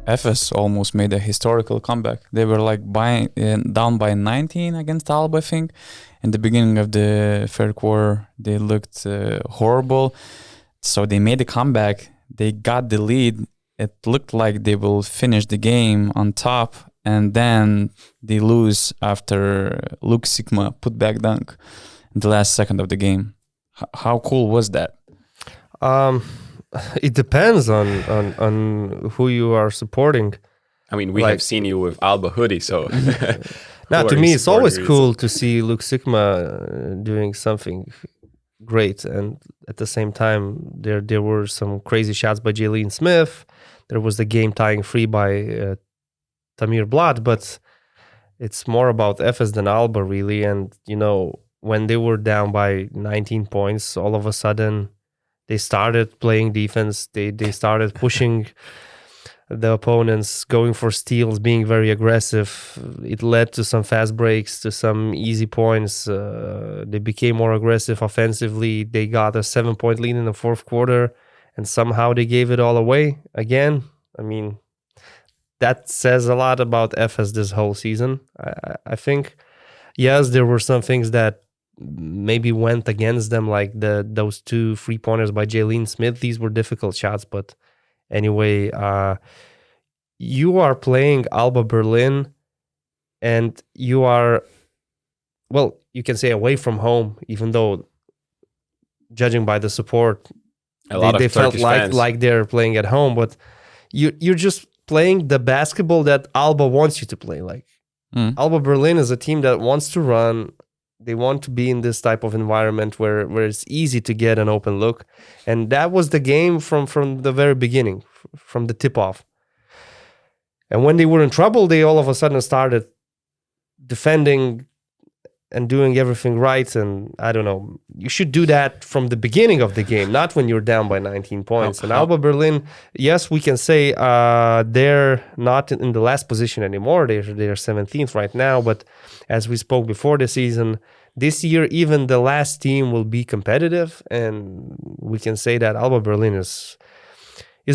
Efes almost made a historical comeback. They were like down by 19 against Alba, I think. In the beginning of the third quarter, they looked horrible. So they made a comeback. They got the lead. It looked like they will finish the game on top, and then they lose after Luke Sigma put-back dunk in the last second of the game. How cool was that? It depends on who you are supporting. I mean, we have seen you with Alba hoodie, so... Now, to me, it's always cool to see Luke Sigma doing something great. And at the same time, there were some crazy shots by Jalen Smith. There was the game-tying free by Tamir Blad, but it's more about Efes than Alba, really. And, you know, when they were down by 19 points, all of a sudden, they started playing defense. They started pushing the opponents, going for steals, being very aggressive. It led to some fast breaks, to some easy points. They became more aggressive offensively. They got a 7-point lead in the fourth quarter, and somehow they gave it all away again. I mean, that says a lot about Efes this whole season. I think, yes, there were some things that maybe went against them, like those 2 3-pointers by Jalen Smith. These were difficult shots, but anyway, you are playing Alba Berlin, and you are, well, you can say away from home, even though, judging by the support, they felt like they're playing at home. But you're just playing the basketball that Alba wants you to play. Like Alba Berlin is a team that wants to run. They want to be in this type of environment where it's easy to get an open look. And that was the game from the very beginning, from the tip-off. And when they were in trouble, they all of a sudden started defending and doing everything right. And I don't know, you should do that from the beginning of the game, not when you're down by 19 points. And Alba Berlin, yes, we can say they're not in the last position anymore. They're 17th right now. But as we spoke before the season, this year, even the last team will be competitive. And we can say that Alba Berlin is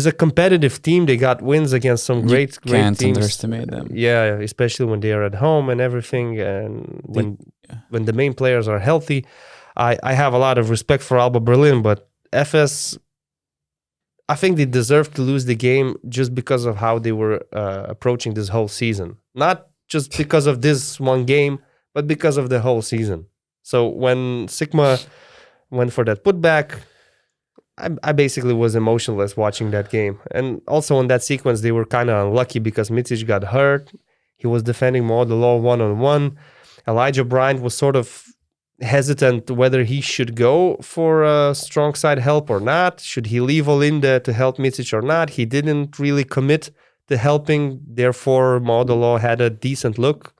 a competitive team. They got wins against some great teams. Can't underestimate them. Yeah, especially when they are at home and everything. And when the main players are healthy, I have a lot of respect for Alba Berlin. But Efes, I think they deserve to lose the game just because of how they were approaching this whole season. Not just because of this one game, but because of the whole season. So when Sigma went for that putback, I basically was emotionless watching that game. And also in that sequence, they were kind of unlucky because Micic got hurt. He was defending Modelo one-on-one. Elijah Bryant was sort of hesitant whether he should go for a strong side help or not. Should he leave Olinda to help Micic or not? He didn't really commit to helping. Therefore, Modelo had a decent look.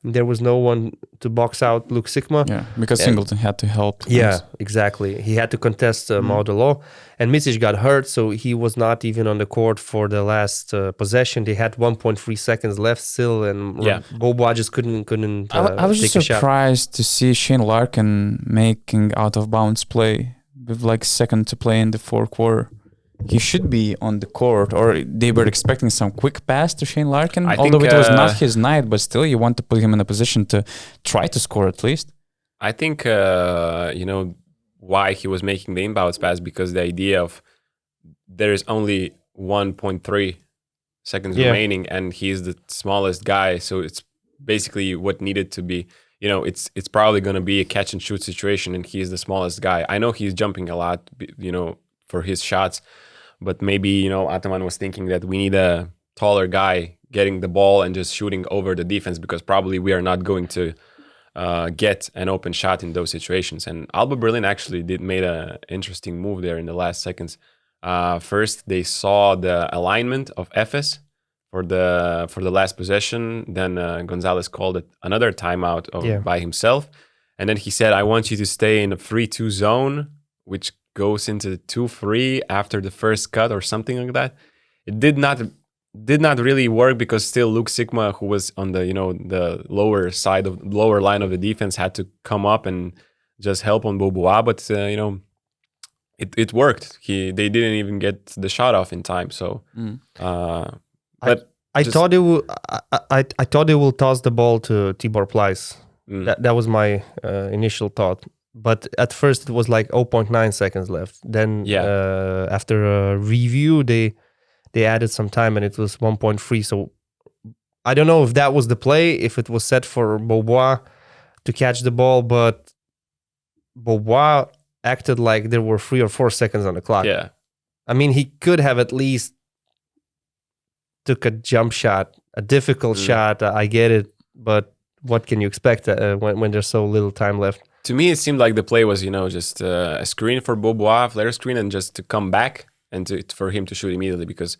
There was no one to box out Luke Sigma. Yeah, because Singleton had to help. Yeah, exactly. He had to contest Modelo. And Micic got hurt, so he was not even on the court for the last possession. They had 1.3 seconds left still, and Bobois just couldn't I was just surprised to see Shane Larkin making out-of-bounds play with like second to play in the fourth quarter. He should be on the court, or they were expecting some quick pass to Shane Larkin, although it was not his night, but still you want to put him in a position to try to score at least. I think, why he was making the inbounds pass, because the idea of there is only 1.3 seconds remaining and he's the smallest guy, so it's basically what needed to be, it's probably going to be a catch and shoot situation and he's the smallest guy. I know he's jumping a lot, for his shots, but maybe, Ataman was thinking that we need a taller guy getting the ball and just shooting over the defense, because probably we are not going to get an open shot in those situations. And Alba Berlin actually made an interesting move there in the last seconds. First, they saw the alignment of Efes for the last possession. Then Gonzalez called it another timeout by himself. And then he said, I want you to stay in a 3-2 zone, which goes into 2-3 after the first cut or something like that. It did not really work, because still Luke Sigma, who was on the the lower line of the defense, had to come up and just help on Bobois. But it worked. They didn't even get the shot off in time. So But I thought they will. I thought they will toss the ball to Tibor Pleiss. That was my initial thought. But at first it was like 0.9 seconds left. Then after a review, they added some time and it was 1.3. So I don't know if that was the play, if it was set for Beaubois to catch the ball, but Beaubois acted like there were 3 or 4 seconds on the clock. Yeah. I mean, he could have at least took a jump shot, a difficult shot. I get it, but what can you expect when there's so little time left? To me, it seemed like the play was, just a screen for Beaubois, flare screen, and just to come back and for him to shoot immediately. Because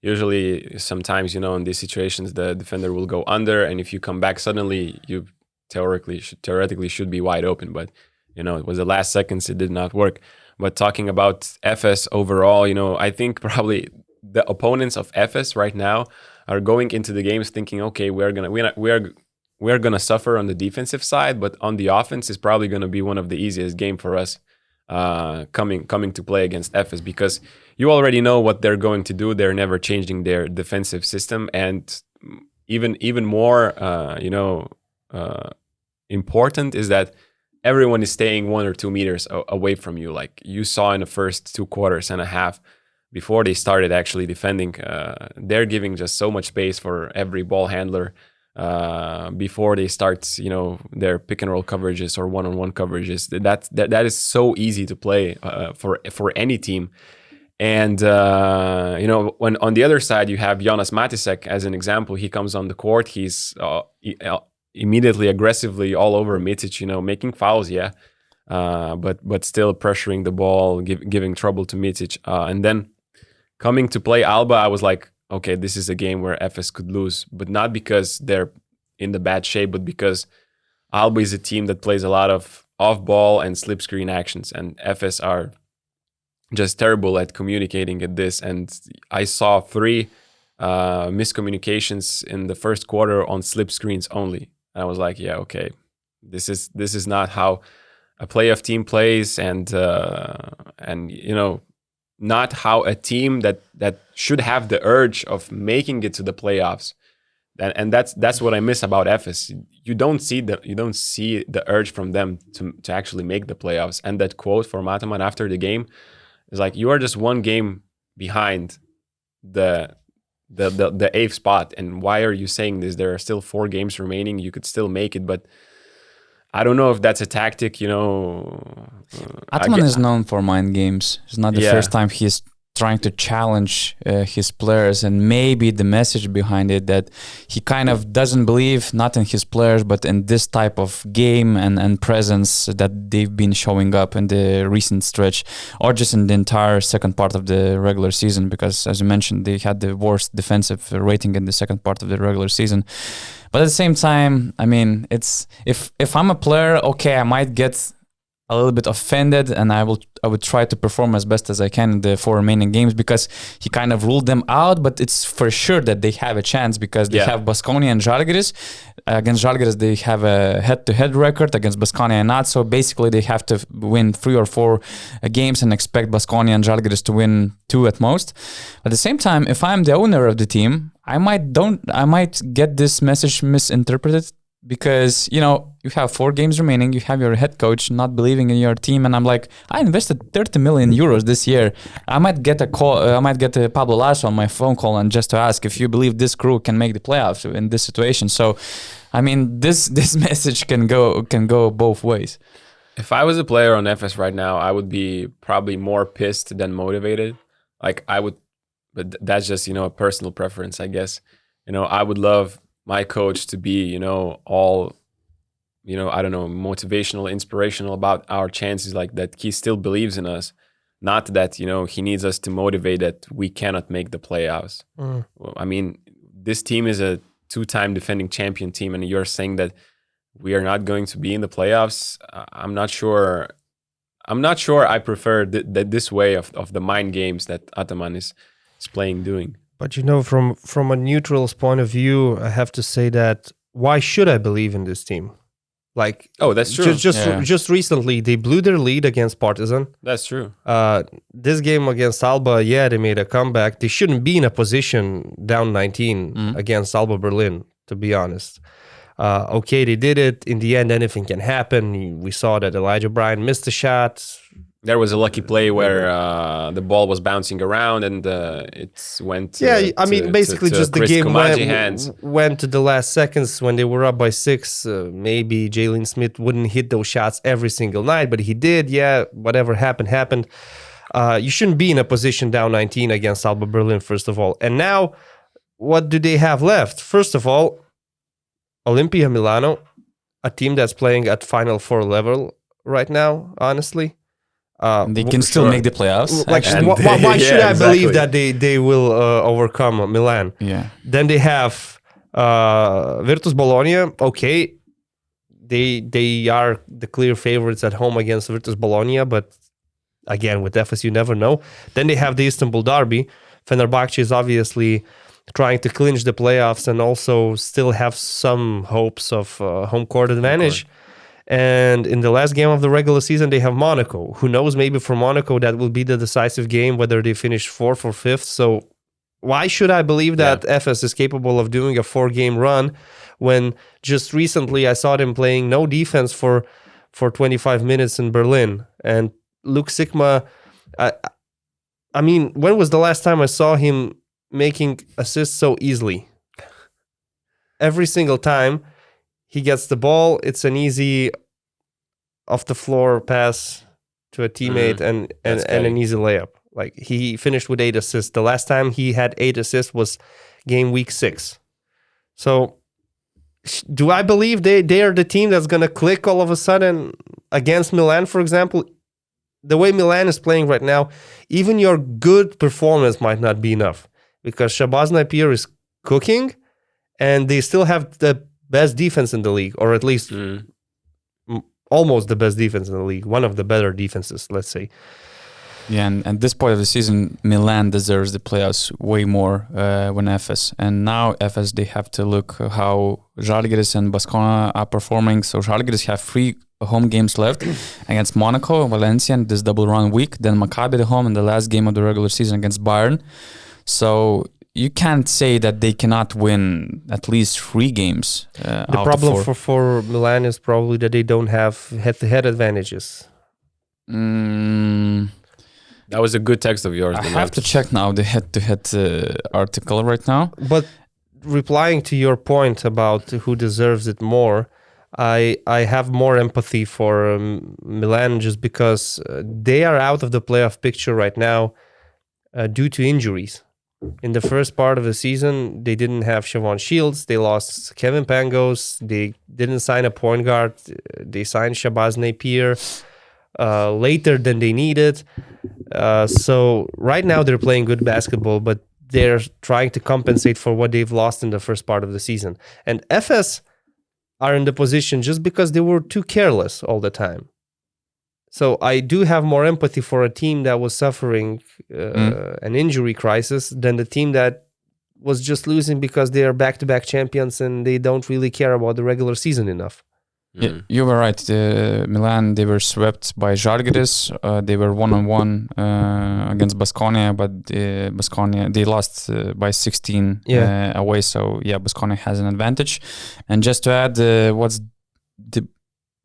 usually, sometimes, in these situations, the defender will go under, and if you come back suddenly, you theoretically should be wide open. But it was the last seconds; it did not work. But talking about Efes overall, I think probably the opponents of Efes right now are going into the games thinking, okay, we're gonna suffer on the defensive side, but on the offense is probably gonna be one of the easiest game for us coming to play against Efes, because you already know what they're going to do. They're never changing their defensive system, and even more important is that everyone is staying 1 or 2 meters away from you, like you saw in the first 2 quarters and a half. Before they started actually defending, they're giving just so much space for every ball handler before they start, their pick and roll coverages or one-on-one coverages. That is so easy to play for any team. And when on the other side you have Jonas Matisek as an example, he comes on the court, he's immediately aggressively all over Mitic, making fouls, but still pressuring the ball, giving trouble to Mitic, and then coming to play Alba, I was like, okay, this is a game where Efes could lose, but not because they're in the bad shape, but because Alba is a team that plays a lot of off-ball and slip screen actions, and Efes are just terrible at communicating at this. And I saw 3 miscommunications in the first quarter on slip screens only. And I was like, yeah, okay, this is not how a playoff team plays, and not how a team that should have the urge of making it to the playoffs. And that's what I miss about Efes. You don't see the urge from them to actually make the playoffs. And that quote from Ataman after the game is like, you are just 1 game behind the 8th spot, and why are you saying this? There are still 4 games remaining. You could still make it, but I don't know if that's a tactic, Ataman is known for mind games. It's not the first time he's trying to challenge his players, and maybe the message behind it that he kind of doesn't believe not in his players but in this type of game and presence that they've been showing up in the recent stretch, or just in the entire second part of the regular season, because as you mentioned, they had the worst defensive rating in the second part of the regular season. But at the same time, I mean, it's if I'm a player, okay, I might get a little bit offended, and I would try to perform as best as I can in the 4 remaining games, because he kind of ruled them out. But it's for sure that they have a chance, because they have Baskonia and Žalgiris. Against Žalgiris, they have a head-to-head record. Against Baskonia, not. So basically, they have to win 3 or 4 games and expect Baskonia and Žalgiris to win 2 at most. At the same time, if I'm the owner of the team, I might get this message misinterpreted, because you have 4 games remaining, you have your head coach not believing in your team, and I'm like, I invested 30 million euros this year. I might get a call, I might get a Pablo Lasso on my phone call, and just to ask if you believe this crew can make the playoffs in this situation. So I mean, this message can go both ways. If I was a player on Efes right now, I would be probably more pissed than motivated. Like I would, but that's just a personal preference, I guess. I would love my coach to be, all, I don't know, motivational, inspirational about our chances, like that he still believes in us. Not that, he needs us to motivate that we cannot make the playoffs. Well, I mean, this team is a 2-time defending champion team, and you're saying that we are not going to be in the playoffs. I'm not sure I prefer this way of the mind games that Ataman is doing. But from a neutral's point of view, I have to say that why should I believe in this team? Like, that's true. Just recently, they blew their lead against Partizan. That's true. This game against Alba, they made a comeback. They shouldn't be in a position down 19 against Alba Berlin, to be honest. Okay, they did it. In the end, anything can happen. We saw that Elijah Bryant missed a shot. There was a lucky play where the ball was bouncing around and it went. Basically, just the Chris game hands. went to the last seconds when they were up by 6. Maybe Jalen Smith wouldn't hit those shots every single night, but he did. Yeah, whatever happened. You shouldn't be in a position down 19 against Alba Berlin, first of all. And now, what do they have left? First of all, Olimpia Milano, a team that's playing at Final Four level right now, honestly. They can still make the playoffs. Why should I believe that they will overcome Milan? Yeah. Then they have Virtus Bologna. Okay, they are the clear favorites at home against Virtus Bologna, but again, with Efes, you never know. Then they have the Istanbul derby. Fenerbahce is obviously trying to clinch the playoffs and also still have some hopes of home court advantage. And in the last game of the regular season, they have Monaco. Who knows, maybe for Monaco, that will be the decisive game, whether they finish 4th or 5th. So why should I believe that Efes is capable of doing a 4-game run when just recently I saw them playing no defense for 25 minutes in Berlin? And Luke Sikma, when was the last time I saw him making assists so easily? Every single time he gets the ball, it's an easy off-the-floor pass to a teammate and an easy layup. Like, he finished with 8 assists. The last time he had 8 assists was game week 6. So, do I believe they are the team that's going to click all of a sudden against Milan, for example? The way Milan is playing right now, even your good performance might not be enough, because Shabazz Napier is cooking, and they still have the best defense in the league, or at least almost the best defense in the league, one of the better defenses, let's say. Yeah, and at this point of the season, Milan deserves the playoffs way more than Efes. And now Efes, they have to look how Žalgiris and Baskonia are performing. So Žalgiris have 3 home games left against Monaco, Valencia, and this double round week. Then Maccabi at home in the last game of the regular season against Bayern. So you can't say that they cannot win at least 3 games. The problem for Milan is probably that they don't have head-to-head advantages. That was a good text of yours. I have to check now the head-to-head article right now. But replying to your point about who deserves it more, I have more empathy for Milan just because they are out of the playoff picture right now due to injuries. In the first part of the season, they didn't have Siobhan Shields. They lost Kevin Pangos. They didn't sign a point guard. They signed Shabazz Napier later than they needed. So right now they're playing good basketball, but they're trying to compensate for what they've lost in the first part of the season. And Efes are in the position just because they were too careless all the time. So I do have more empathy for a team that was suffering an injury crisis than the team that was just losing because they are back-to-back champions and they don't really care about the regular season enough. Yeah, you were right. Milan, they were swept by Žalgiris. They were 1-on-1 against Baskonia, but Baskonia, they lost by 16 away. So yeah, Baskonia has an advantage. And just to add, what's the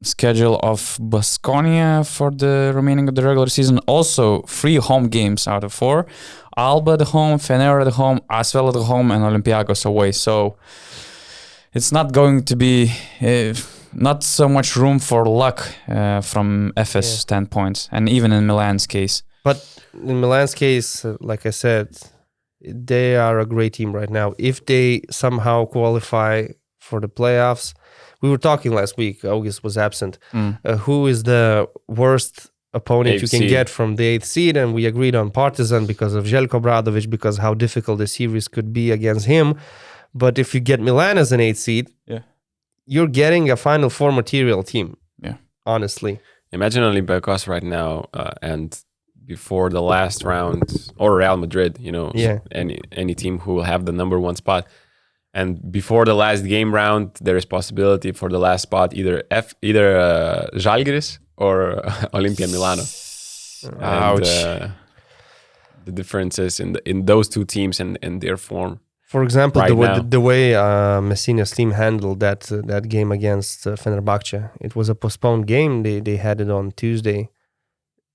schedule of Baskonia for the remaining of the regular season? Also 3 home games out of 4. Alba at home, Fener at home, Asvel at home, and Olympiacos away. So it's not going to be not so much room for luck from Efes standpoint, and even in Milan's case. But in Milan's case, like I said, they are a great team right now. If they somehow qualify for the playoffs, we were talking last week, August was absent, who is the worst opponent you can get from the 8th seed, and we agreed on Partizan because of Željko Obradović, because how difficult the series could be against him. But if you get Milan as an 8th seed, you're getting a Final Four material team. Yeah, honestly. Imagine Olympiacos right now, and before the last round, or Real Madrid, any team who will have the number 1 spot. And before the last game round, there is possibility for the last spot either Žalgiris or Olimpia Milano. Ouch. And, the differences in those two teams and their form. For example, right the way Messina's team handled that game against Fenerbahce, it was a postponed game. They had it on Tuesday.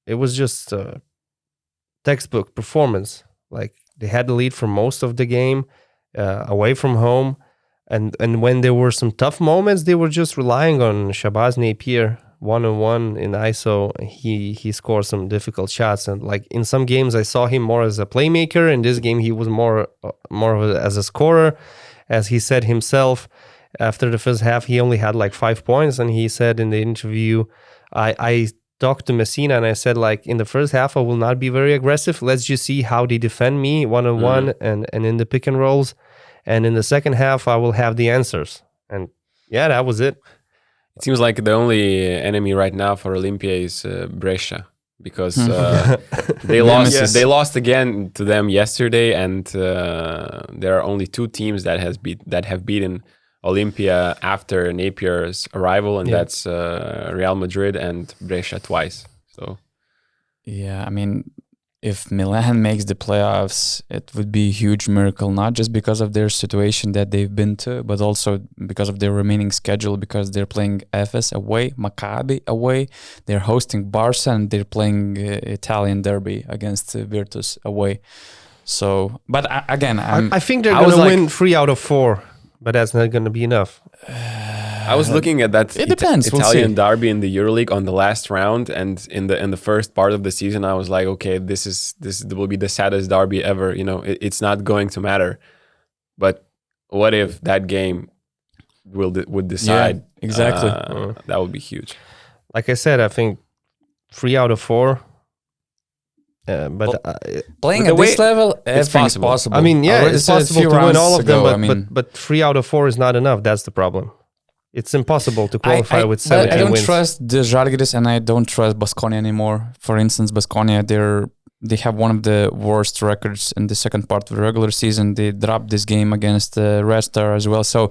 It was just a textbook performance. Like they had the lead for most of the game, away from home, and when there were some tough moments, they were just relying on Shabazz Napier one-on-one in ISO. He scored some difficult shots, and like in some games I saw him more as a playmaker. In this game he was more as a scorer. As he said himself, after the first half he only had like 5 points, and he said in the interview, I talked to Messina and I said, like, in the first half I will not be very aggressive. Let's just see how they defend me one-on-one and in the pick and rolls, and in the second half I will have the answers. And yeah, that was it. It seems like the only enemy right now for Olympia is Brescia, because they lost. Yes. They lost again to them yesterday, and there are only two teams that have beaten Olympia after Napier's arrival, and that's Real Madrid and Brescia twice. So Yeah, I mean, if Milan makes the playoffs, it would be a huge miracle, not just because of their situation that they've been to, but also because of their remaining schedule, because they're playing Efes away, Maccabi away, they're hosting Barca, and they're playing Italian derby against Virtus away. So, but again, I think they're going to win 3 out of 4, but that's not going to be enough. I was looking at that It depends. Italian derby in the EuroLeague on the last round, and in the first part of the season, I was like, okay, this will be the saddest derby ever. You know, it's not going to matter. But what if that game would decide? Yeah, exactly. That would be huge. Like I said, I think 3 out of 4. But playing at this level, it's possible. I mean, yeah, it's possible to win all of them, but 3 out of 4 is not enough. That's the problem. It's impossible to qualify with 17 wins. I don't wins. trust the Žalgiris, and I don't trust Baskonia anymore. For instance, Baskonia, they have one of the worst records in the second part of the regular season. They dropped this game against Red Star as well. So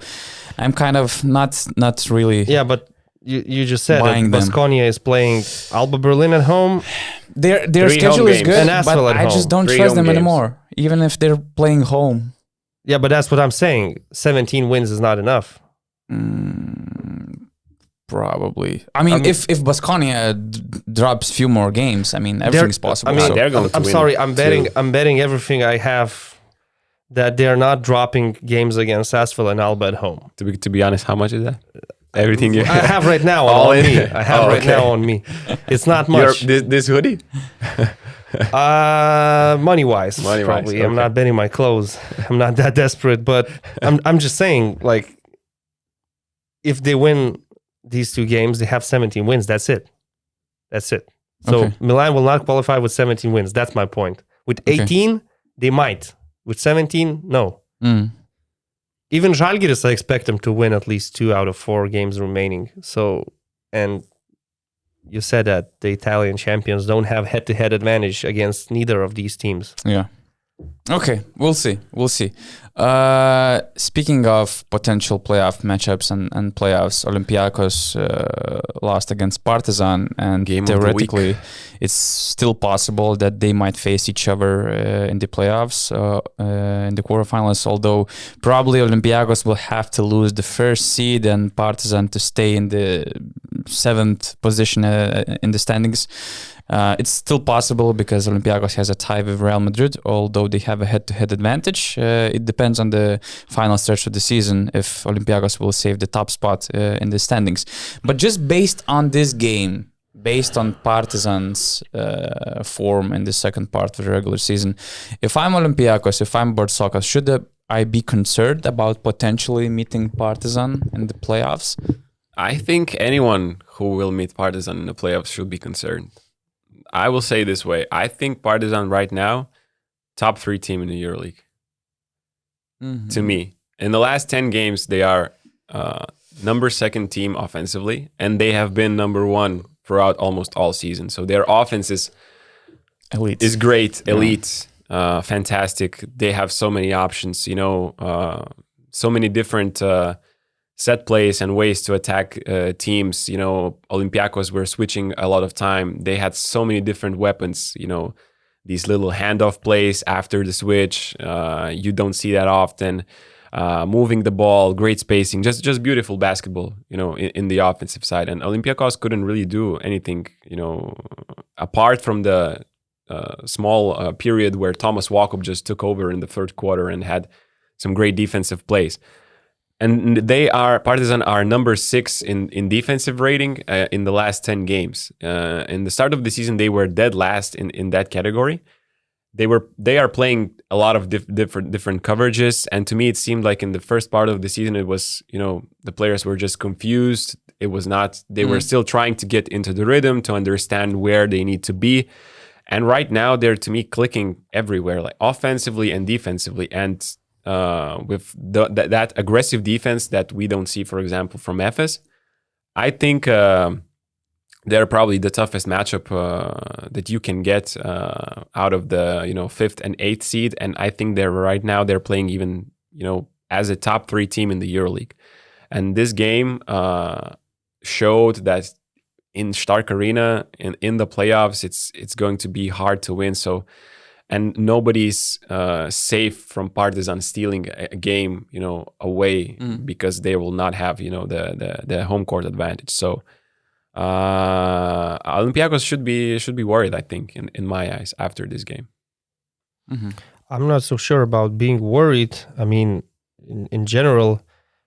I'm kind of not really. Yeah, but you just said that Baskonia is playing Alba Berlin at home. Their schedule is good, but I just don't trust them anymore, even if they're playing home. Yeah, but that's what I'm saying. 17 wins is not enough. Probably. I mean, if Baskonia drops few more games, I mean, everything's possible. I mean, so. they're going to I'm win sorry, I'm too. betting everything I have that they're not dropping games against Asvel and Alba at home. To be honest, how much is that? Everything you I have right now All on in? me. I have right now on me. It's not much. This hoodie? Money-wise, probably. Okay. I'm not betting my clothes. I'm not that desperate, but I'm just saying, like, if they win these 2 games, they have 17 wins. That's it. So Milan will not qualify with 17 wins. That's my point. With 18, they might. With 17, no. Even Žalgiris, I expect them to win at least 2 out of 4 games remaining. So, and you said that the Italian champions don't have head-to-head advantage against neither of these teams. Yeah. Okay, we'll see. Speaking of potential playoff matchups and playoffs, Olympiacos lost against Partizan, and Game theoretically, it's still possible that they might face each other in the playoffs, in the quarterfinals. Although probably Olympiacos will have to lose the first seed and Partizan to stay in the 7th position in the standings. It's still possible because Olympiacos has a tie with Real Madrid, although they have a head-to-head advantage. It depends on the final stretch of the season if Olympiacos will save the top spot in the standings. But just based on this game, based on Partizan's form in the second part of the regular season, if I'm Olympiacos, if I'm Bartzokas, should I be concerned about potentially meeting Partizan in the playoffs? I think anyone who will meet Partizan in the playoffs should be concerned. I will say this way. I think Partizan right now, top 3 team in the EuroLeague. To me. In the last 10 games, they are number 2nd team offensively, and they have been number 1 throughout almost all season. So their offense is great, elite, fantastic. They have so many options. You know, so many different set plays and ways to attack teams. You know, Olympiacos were switching a lot of time. They had so many different weapons, you know, these little handoff plays after the switch. You don't see that often. Moving the ball, great spacing, just beautiful basketball, you know, in the offensive side. And Olympiacos couldn't really do anything, you know, apart from the small period where Thomas Walkup just took over in the third quarter and had some great defensive plays. And Partizan are number 6 in defensive rating in the last 10 games. In the start of the season, they were dead last in that category. They are playing a lot of different coverages, and to me it seemed like in the first part of the season it was, you know, the players were just confused. It was not, they were still trying to get into the rhythm, to understand where they need to be. And right now they're, to me, clicking everywhere, like offensively and defensively, and with that aggressive defense that we don't see, for example, from Efes. I think they're probably the toughest matchup that you can get out of the, you know, 5th and 8th seed. And I think they're playing even, you know, as a top 3 team in the EuroLeague. And this game showed that in Stark Arena, in the playoffs, it's going to be hard to win. So, and nobody's safe from Partizan stealing a game, you know, away, because they will not have, you know, the home court advantage. So Olympiacos should be worried, I think, in my eyes, after this game. Mm-hmm. I'm not so sure about being worried. I mean, in general,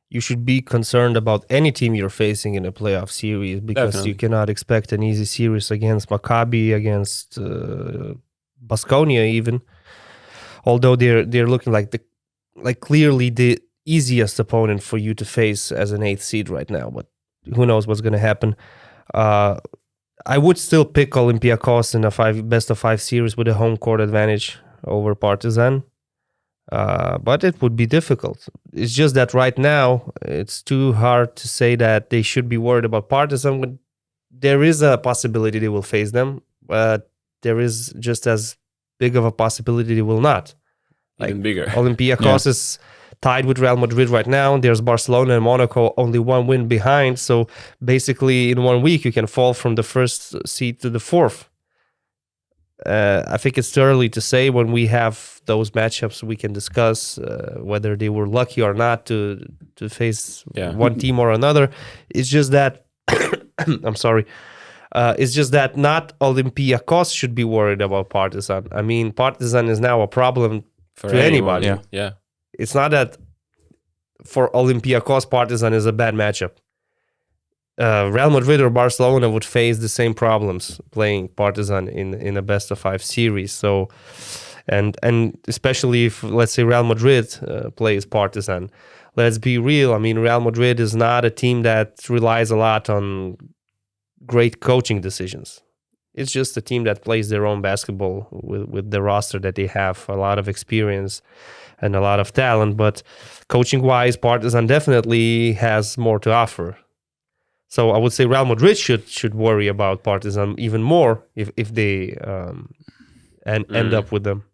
you should be concerned about any team you're facing in a playoff series, because Definitely. You cannot expect an easy series against Maccabi, against Baskonia even. Although they're looking like clearly the easiest opponent for you to face as an 8th seed right now, but who knows what's going to happen. I would still pick Olympiacos in a best of 5 series with a home court advantage over Partizan. But it would be difficult. It's just that right now, it's too hard to say that they should be worried about Partizan. There is a possibility they will face them, but there is just as big of a possibility they will not. Even bigger. Olympiacos is tied with Real Madrid right now. There's Barcelona and Monaco only 1 win behind. So basically, in 1 week, you can fall from the 1st seed to the 4th. I think it's too early to say. When we have those matchups, we can discuss whether they were lucky or not to face one team or another. It's just that, I'm sorry, it's just that not Olympiacos should be worried about Partizan. I mean, Partizan is now a problem to anybody. Yeah. It's not that for Olympiacos, Partizan is a bad matchup. Real Madrid or Barcelona would face the same problems playing Partizan in a best of 5 series. So, and especially if, let's say, Real Madrid plays Partizan, let's be real. I mean, Real Madrid is not a team that relies a lot on great coaching decisions. It's just a team that plays their own basketball with the roster that they have, a lot of experience and a lot of talent. But coaching-wise, Partizan definitely has more to offer. So I would say Real Madrid should worry about Partizan even more if they end up with them.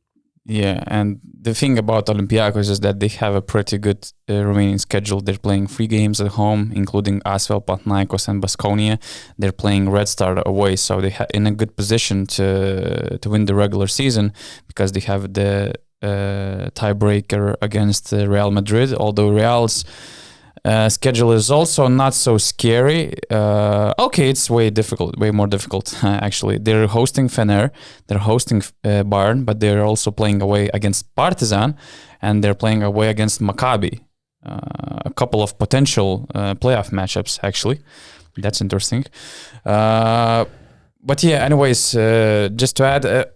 Yeah, and the thing about Olympiacos is that they have a pretty good remaining schedule. They're playing 3 games at home, including Asvel, Panathinaikos, and Baskonia. They're playing Red Star away, so they in a good position to win the regular season, because they have the tiebreaker against Real Madrid. Although Real's schedule is also not so scary. It's way more difficult actually. They're hosting Fener, they're hosting Bayern, but they're also playing away against Partizan, and they're playing away against Maccabi. A couple of potential playoff matchups actually. That's interesting. But yeah, anyways, just to add,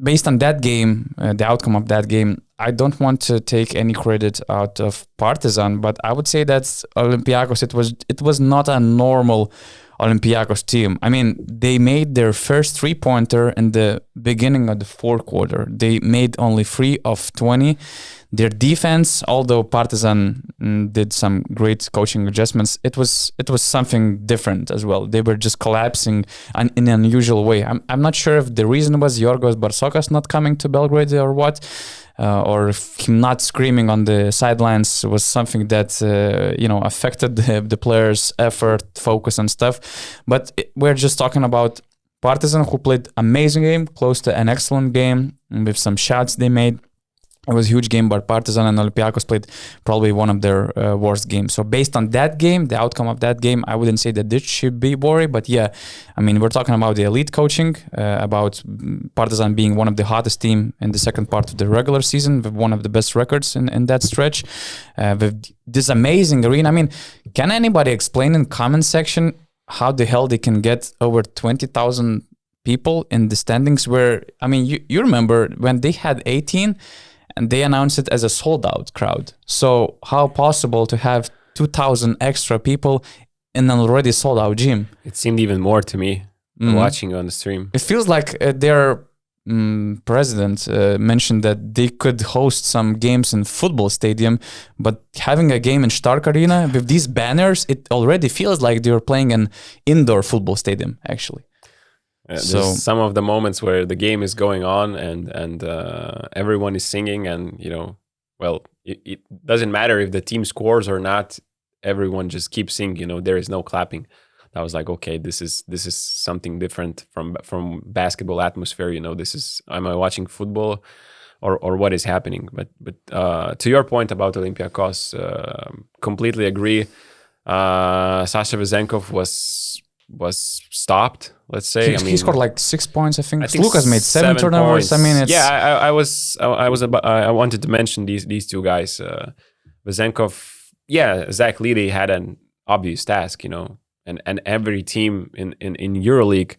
based on that game, the outcome of that game, I don't want to take any credit out of Partizan, but I would say that Olympiacos, it was not a normal Olympiacos team. I mean, they made their first 3-pointer in the beginning of the 4th quarter. They made only 3 of 20. Their defense, although Partizan did some great coaching adjustments, it was something different as well. They were just collapsing in an unusual way. I'm not sure if the reason was Yorgos Barsokas not coming to Belgrade or what. or him not screaming on the sidelines was something that affected the players' effort, focus, and stuff. But we're just talking about Partizan, who played amazing game, close to an excellent game with some shots they made. It was a huge game, but Partizan and Olympiacos played probably one of their worst games. So based on that game, the outcome of that game, I wouldn't say that this should be worried. But yeah, I mean, we're talking about the elite coaching, about Partizan being one of the hottest team in the second part of the regular season, with one of the best records in that stretch, with this amazing arena. I mean, can anybody explain in comment section how the hell they can get over 20,000 people in the standings? Where, I mean, you remember when they had 18 and they announced it as a sold-out crowd. So how possible to have 2,000 extra people in an already sold-out gym? It seemed even more to me watching on the stream. It feels like their president mentioned that they could host some games in football stadium, but having a game in Stark Arena with these banners, it already feels like they're playing an indoor football stadium, actually. So some of the moments where the game is going on and everyone is singing, and it doesn't matter if the team scores or not. Everyone just keeps singing. There is no clapping. I was like, okay, this is something different from basketball atmosphere. Am I watching football or what is happening? But to your point about Olympiacos, completely agree. Sasha Vezenkov was stopped, let's say. He scored like 6 points, I think. Lucas made 7 turnovers. Points. I mean, it's... Yeah, I wanted to mention these two guys. Vezenkov, Zach Leedy had an obvious task, and every team in EuroLeague,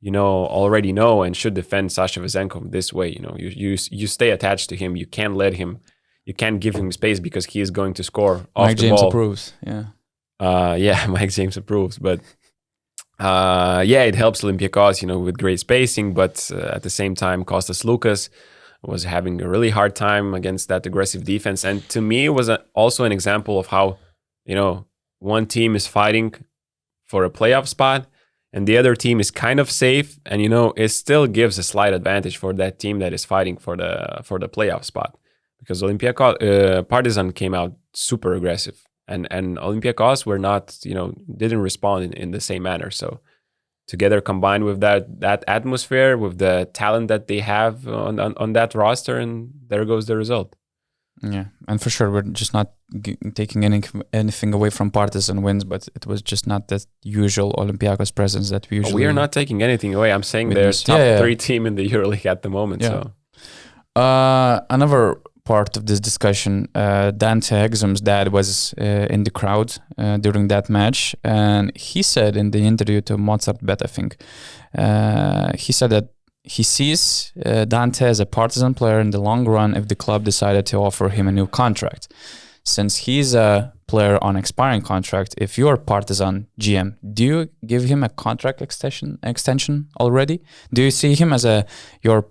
already know and should defend Sasha Vezenkov this way. You stay attached to him. You can't let him. You can't give him space because he is going to score off Mike the James ball. approves. Yeah. Mike James approves, but. It helps Olympiacos, with great spacing, but at the same time, Kostas Lukas was having a really hard time against that aggressive defense. And to me, it was also an example of how, one team is fighting for a playoff spot and the other team is kind of safe. And, it still gives a slight advantage for that team that is fighting for the playoff spot, because Partizan came out super aggressive. And Olympiacos were not, didn't respond in the same manner. So together, combined with that atmosphere, with the talent that they have on that roster, and there goes the result. Yeah, and for sure, we're just not taking anything away from Partizan wins, but it was just not that usual Olympiacos presence that we usually... We are not taking anything away. I'm saying they're top 3 team in the EuroLeague at the moment. Yeah. So another part of this discussion, Dante Exum's dad was in the crowd during that match, and he said in the interview to Mozart Bet, I think, he said that he sees Dante as a Partizan player in the long run if the club decided to offer him a new contract. Since he's a player on expiring contract, if you're Partizan GM, do you give him a contract extension already? Do you see him as your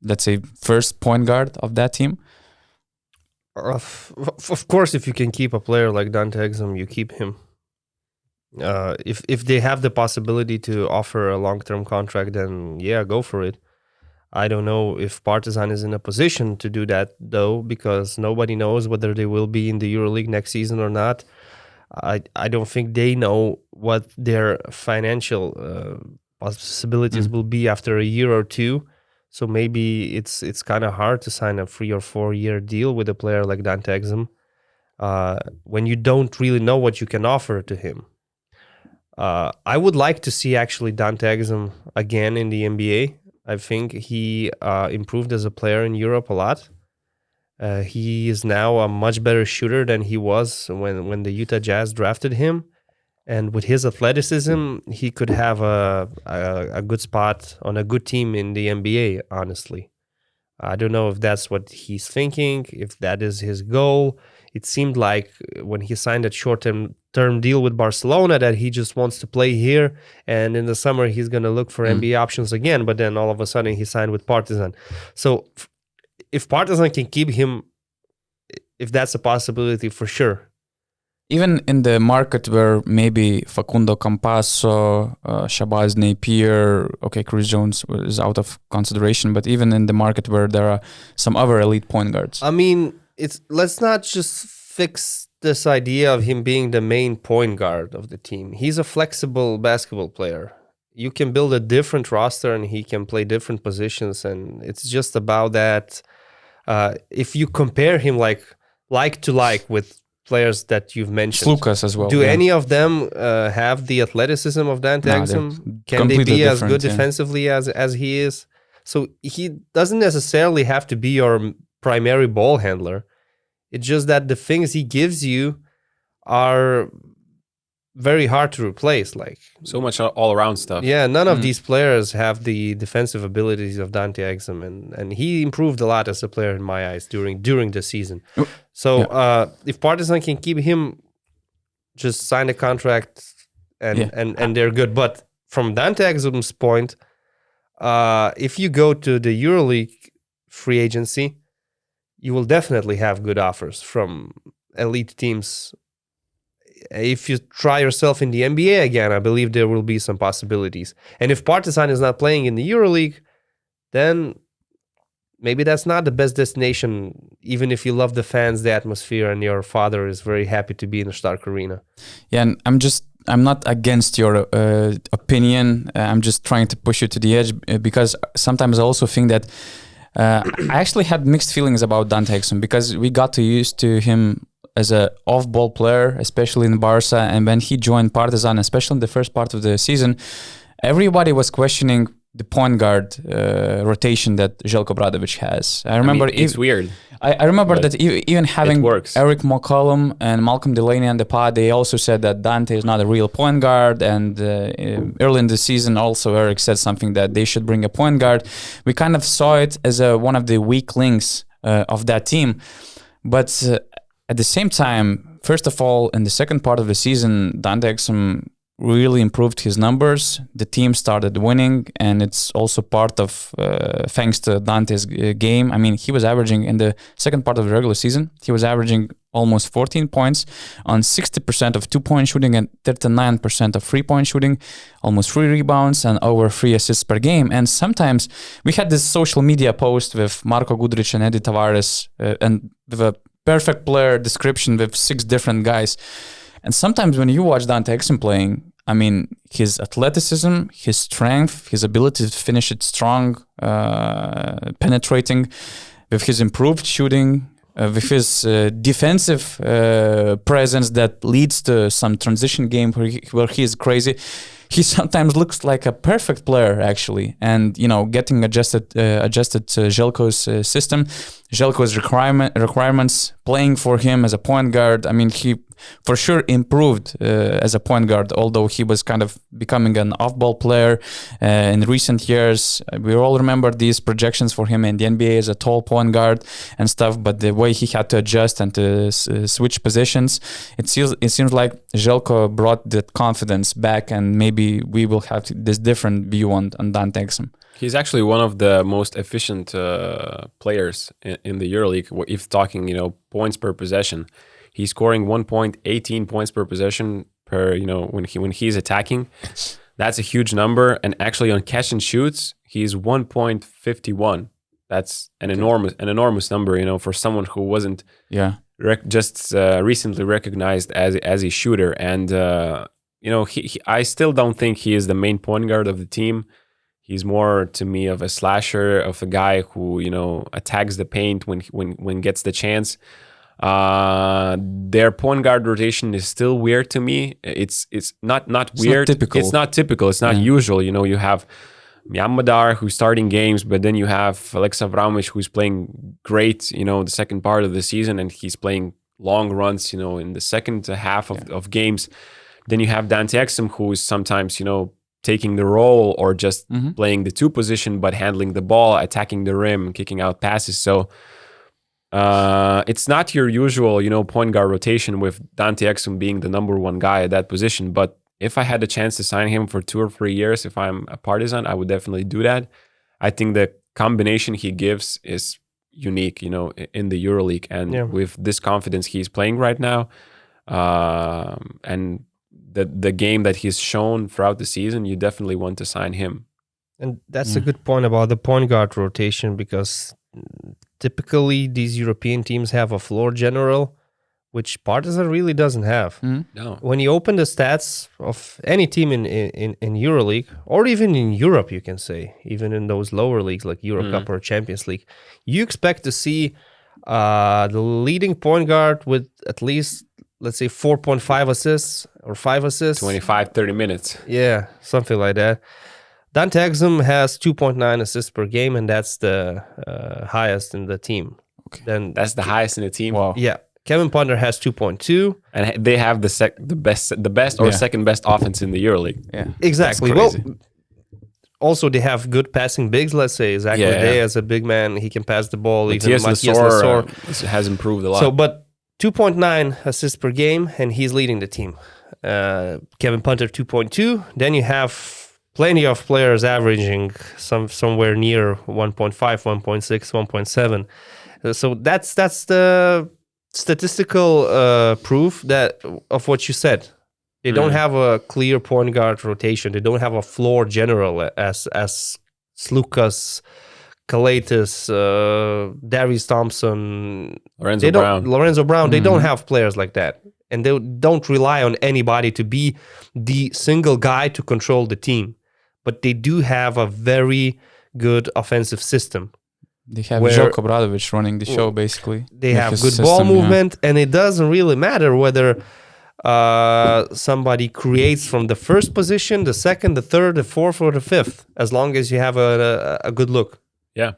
let's say first point guard of that team? Of course, if you can keep a player like Dante Exum, you keep him. If they have the possibility to offer a long-term contract, then go for it. I don't know if Partizan is in a position to do that, though, because nobody knows whether they will be in the EuroLeague next season or not. I don't think they know what their financial possibilities will be after a year or two. So maybe it's kind of hard to sign a 3 or 4 year deal with a player like Dante Exum when you don't really know what you can offer to him. I would like to see actually Dante Exum again in the NBA. I think he improved as a player in Europe a lot. He is now a much better shooter than he was when the Utah Jazz drafted him. And with his athleticism, he could have a good spot on a good team in the NBA, honestly. I don't know if that's what he's thinking, if that is his goal. It seemed like when he signed that short-term deal with Barcelona that he just wants to play here, and in the summer he's going to look for NBA options again, but then all of a sudden he signed with Partizan. So if Partizan can keep him, if that's a possibility, for sure. even in the market where maybe Facundo Campasso, Shabazz Napier, okay, Chris Jones is out of consideration, but even in the market where there are some other elite point guards. I mean, let's not just fix this idea of him being the main point guard of the team. He's a flexible basketball player. You can build a different roster and he can play different positions, and it's just about that. If you compare him like to like with players that you've mentioned, Lucas as well. Do any of them have the athleticism of Dante Exum? Can they be as good defensively as he is? So he doesn't necessarily have to be your primary ball handler. It's just that the things he gives you are very hard to replace. Like so much all around stuff. Yeah, none of these players have the defensive abilities of Dante Exum, and he improved a lot as a player in my eyes during the season. So if Partizan can keep him, just sign a contract and they're good. But from Dante Exum's point, if you go to the EuroLeague free agency, you will definitely have good offers from elite teams. If you try yourself in the NBA again, I believe there will be some possibilities. And if Partizan is not playing in the EuroLeague, then maybe that's not the best destination, even if you love the fans, the atmosphere, and your father is very happy to be in the Stark Arena. Yeah, and I'm not against your opinion. I'm just trying to push you to the edge because sometimes I also think that I actually had mixed feelings about Dante Exum because we got too used to him as an off-ball player, especially in Barca, and when he joined Partizan, especially in the first part of the season, everybody was questioning the point guard rotation that Željko Obradović has. I remember it's weird. I remember that even having Eric McCollum and Malcolm Delaney on the pod, they also said that Dante is not a real point guard. And early in the season, also Eric said something that they should bring a point guard. We kind of saw it as one of the weak links of that team. But at the same time, first of all, in the second part of the season, Dante Exum really improved his numbers. The team started winning, and it's also part of thanks to Dante's game. I mean, he was averaging in the second part of the regular season, he was averaging almost 14 points on 60% of 2-point shooting and 39% of 3-point shooting, almost 3 rebounds and over 3 assists per game. And sometimes we had this social media post with Marko Guduric and Eddie Tavares and with a perfect player description with 6 different guys. And sometimes when you watch Dante Exum playing, I mean, his athleticism, his strength, his ability to finish it strong, penetrating, with his improved shooting, with his defensive presence that leads to some transition game where he is crazy. He sometimes looks like a perfect player, actually, and getting adjusted to Željko's system, Željko's requirements, playing for him as a point guard. I mean, he for sure improved as a point guard, although he was kind of becoming an off-ball player in recent years. We all remember these projections for him in the NBA as a tall point guard and stuff, but the way he had to adjust and to switch positions, it seems like Željko brought that confidence back, and maybe we will have this different view on Dante Exum. He's actually one of the most efficient players in the EuroLeague. If talking, points per possession, he's scoring 1.18 points per possession per, when he's attacking. That's a huge number. And actually on catch and shoots, he's 1.51. That's an enormous number, for someone who wasn't just recently recognized as a shooter. And I still don't think he is the main point guard of the team. He's more to me of a slasher, of a guy who attacks the paint when gets the chance. Their point guard rotation is still weird to me. It's not weird. It's not typical. It's not usual. You have Yamadar who's starting games, but then you have Alex Avramovic who's playing great. The second part of the season, and he's playing long runs. In the second half of games. Then you have Dante Exum who is sometimes taking the role or just playing the 2 position, but handling the ball, attacking the rim, kicking out passes. So it's not your usual, point guard rotation with Dante Exum being the number 1 guy at that position. But if I had the chance to sign him for 2 or 3 years, if I'm a Partizan, I would definitely do that. I think the combination he gives is unique, in the EuroLeague. And with this confidence he's playing right now, and the game that he's shown throughout the season, you definitely want to sign him. And that's a good point about the point guard rotation, because typically these European teams have a floor general, which Partizan really doesn't have. No. When you open the stats of any team in EuroLeague, or even in Europe, you can say, even in those lower leagues like Euro Cup or Champions League, you expect to see the leading point guard with at least, let's say, 4.5 assists or 5 assists. 25, 30 minutes. Yeah, something like that. Dante Exum has 2.9 assists per game, and that's the highest in the team. Okay. Then that's the highest in the team. Wow. Yeah. Kevin Ponder has 2.2. And they have the best or second best offense in the EuroLeague. Yeah. Exactly. Well, also they have good passing bigs, let's say. Zach Ledee as a big man, he can pass the ball. Matthias Lesor has improved a lot. So, but 2.9 assists per game, and he's leading the team. Kevin Ponder 2.2. Then you have plenty of players averaging somewhere near 1.5, 1.6, 1.7. So that's the statistical proof that of what you said. They don't have a clear point guard rotation. They don't have a floor general as Slukas, Kalaitis, Darius Thompson, Lorenzo Brown. They don't have players like that. And they don't rely on anybody to be the single guy to control the team. But they do have a very good offensive system. They have Željko Obradović running the show, basically. They have good ball movement, and it doesn't really matter whether somebody creates from the first position, the second, the third, the fourth, or the fifth, as long as you have a good look. Yeah,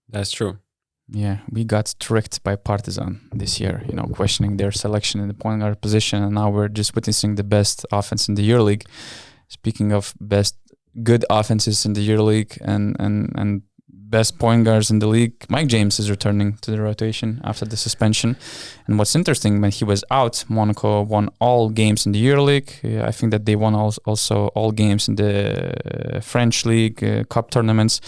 that's true. Yeah, we got tricked by Partizan this year, questioning their selection in the point guard position, and now we're just witnessing the best offense in the EuroLeague. Speaking of good offenses in the EuroLeague and best point guards in the league, Mike James is returning to the rotation after the suspension. And what's interesting, when he was out, Monaco won all games in the EuroLeague. I think that they won also all games in the French League, Cup tournaments.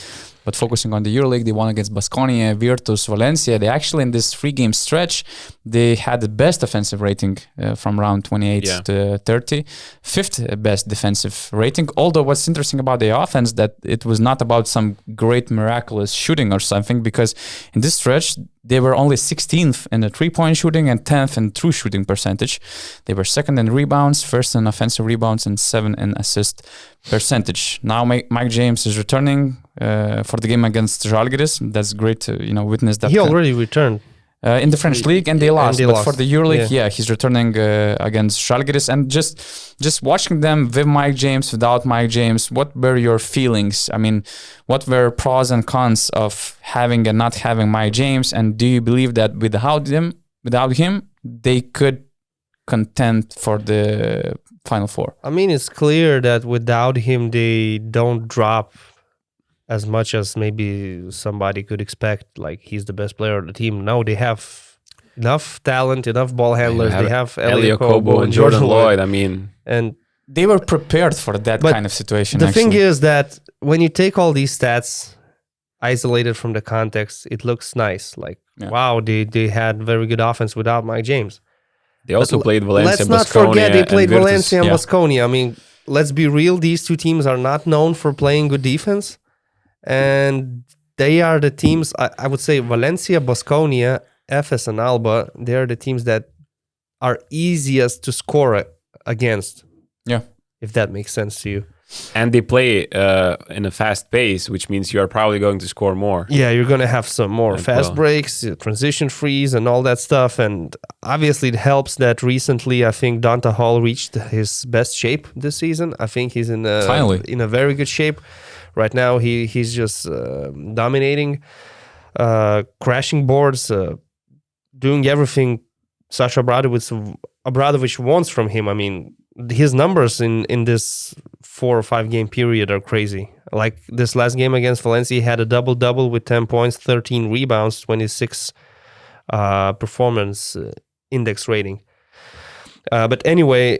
But focusing on the EuroLeague, they won against Baskonia, Virtus, Valencia. They actually, in this 3-game stretch, they had the best offensive rating from round 28 to 30. 5th best defensive rating. Although what's interesting about the offense, that it was not about some great miraculous shooting or something, because in this stretch, they were only 16th in the 3-point shooting and 10th in true shooting percentage. They were 2nd in rebounds, 1st in offensive rebounds, and 7th in assist percentage. Now Mike James is returning for the game against Žalgiris. That's great to witness that. He already returned in the French league, and they lost. But for the EuroLeague, he's returning against Žalgiris. And just watching them with Mike James, without Mike James, what were your feelings? I mean, what were pros and cons of having and not having Mike James? And do you believe that without him, they could contend for the Final Four? I mean, it's clear that without him, they don't drop as much as maybe somebody could expect. Like, he's the best player of the team. No, they have enough talent, enough ball handlers. They have Elie Okobo and Jordan Lloyd. I mean, and they were prepared for that kind of situation. The thing is that when you take all these stats isolated from the context, it looks nice. Like, wow, they had very good offense without Mike James. They also played Valencia, Let's not forget they played Valencia and Baskonia. I mean, let's be real. These two teams are not known for playing good defense. And they are the teams, I would say Valencia, Baskonia, Efes, and Alba, they are the teams that are easiest to score against. Yeah. If that makes sense to you. And they play in a fast pace, which means you are probably going to score more. Yeah, you're going to have some more fast breaks, transition freeze, and all that stuff. And obviously it helps that recently, I think Dante Hall reached his best shape this season. I think he's in a very good shape. Right now, he's just dominating, crashing boards, doing everything Sasha Obradović wants from him. I mean, his numbers in this 4 or 5 game period are crazy. Like this last game against Valencia, he had a double-double with 10 points, 13 rebounds, 26 performance index rating. But anyway,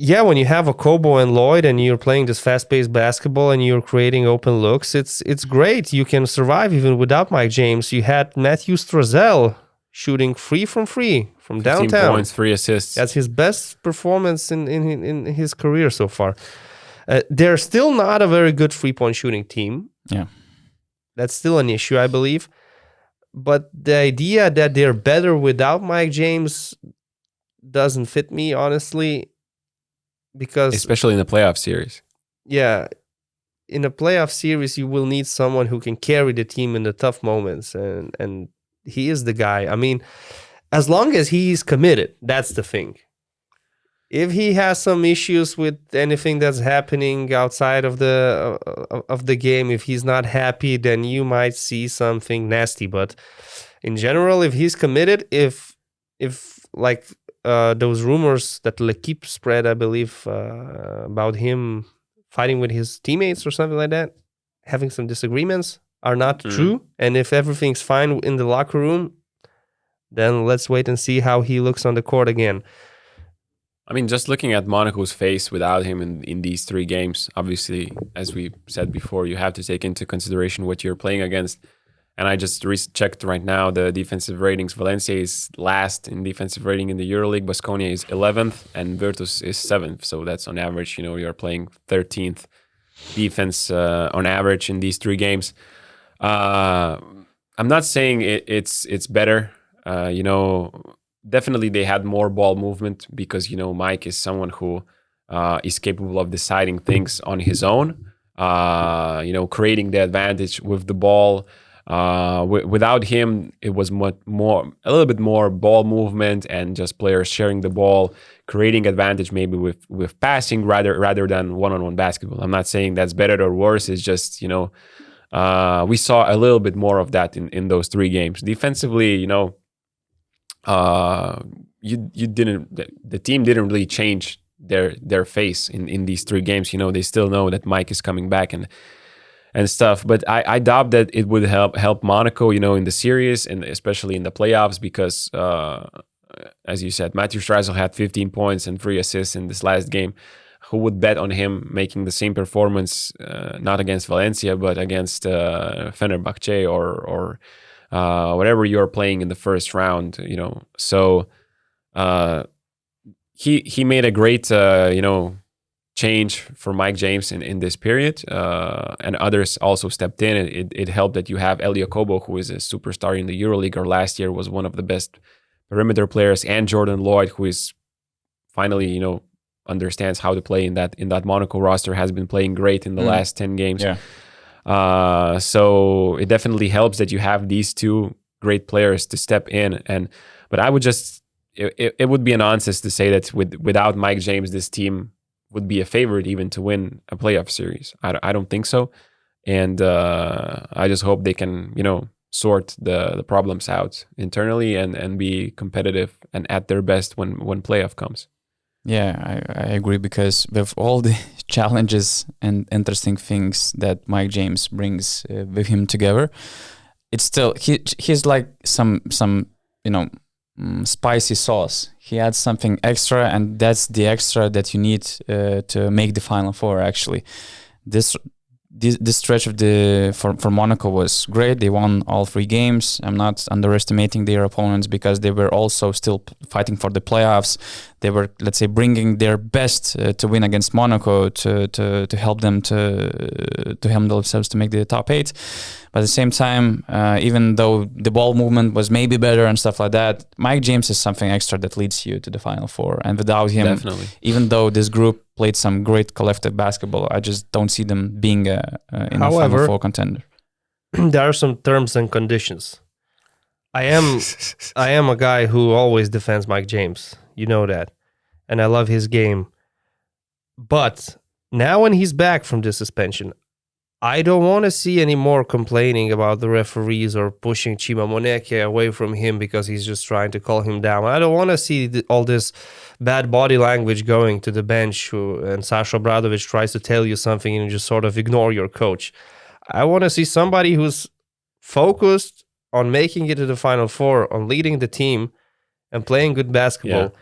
yeah, when you have Okobo and Lloyd and you're playing this fast-paced basketball and you're creating open looks, it's great. You can survive even without Mike James. You had Matthew Strazel shooting 3 from downtown. 15 points, 3 assists. That's his best performance in his career so far. They're still not a very good 3-point shooting team. Yeah. That's still an issue, I believe. But the idea that they're better without Mike James doesn't fit me, honestly. Because especially in the playoff series. Yeah. In a playoff series, you will need someone who can carry the team in the tough moments. And he is the guy. I mean, as long as he's committed, that's the thing. If he has some issues with anything that's happening outside of the game, if he's not happy, then you might see something nasty. But in general, if he's committed, if like those rumors that L'Equipe spread, I believe, about him fighting with his teammates or something like that, having some disagreements, are not true, and if everything's fine in the locker room, then let's wait and see how he looks on the court again. I mean, just looking at Monaco's face without him in these 3 games, obviously, as we said before, you have to take into consideration what you're playing against. And I just checked right now the defensive ratings. Valencia is last in defensive rating in the EuroLeague. Baskonia is 11th, and Virtus is 7th. So that's on average, you're playing 13th defense on average in these 3 games. I'm not saying it's better. Definitely they had more ball movement because, Mike is someone who is capable of deciding things on his own, creating the advantage with the ball. Without him, it was a little bit more ball movement and just players sharing the ball, creating advantage maybe with passing rather than one-on-one basketball. I'm not saying that's better or worse. It's just, we saw a little bit more of that in those 3 games. Defensively, the team didn't really change their face in these 3 games. They still know that Mike is coming back and stuff, but I doubt that it would help Monaco, in the series and especially in the playoffs because, as you said, Matthew Streisel had 15 points and 3 assists in this last game. Who would bet on him making the same performance, not against Valencia, but against Fenerbahce or whatever you're playing in the first round, So he made a great, change for Mike James in this period, and others also stepped in. It helped that you have Elie Okobo, who is a superstar in the EuroLeague, or last year was one of the best perimeter players, and Jordan Lloyd, who is finally, understands how to play in that Monaco roster, has been playing great in the last 10 games. Yeah. So it definitely helps that you have these 2 great players to step in. But I would just, it would be a nonsense to say that without Mike James, this team would be a favorite even to win a playoff series. I don't think so. And I just hope they can, sort the problems out internally and be competitive and at their best when playoff comes. Yeah, I agree, because with all the challenges and interesting things that Mike James brings with him together, it's still he's like some spicy sauce. He adds something extra, and that's the extra that you need to make the Final Four. Actually, this stretch of for Monaco was great. They won all 3 games. I'm not underestimating their opponents because they were also still fighting for the playoffs. They were, let's say, bringing their best to win against Monaco to help them to help themselves to make the top 8. But at the same time, even though the ball movement was maybe better and stuff like that, Mike James is something extra that leads you to the Final Four. And without him, definitely, even though this group played some great collective basketball, I just don't see them being a Final Four contender. There are some terms and conditions. I am a guy who always defends Mike James. You know that. And I love his game. But now when he's back from the suspension, I don't want to see any more complaining about the referees or pushing Chima Moneke away from him because he's just trying to call him down. I don't want to see all this bad body language going to the bench and Sasha Obradovic tries to tell you something and you just sort of ignore your coach. I want to see somebody who's focused on making it to the Final Four, on leading the team and playing good basketball.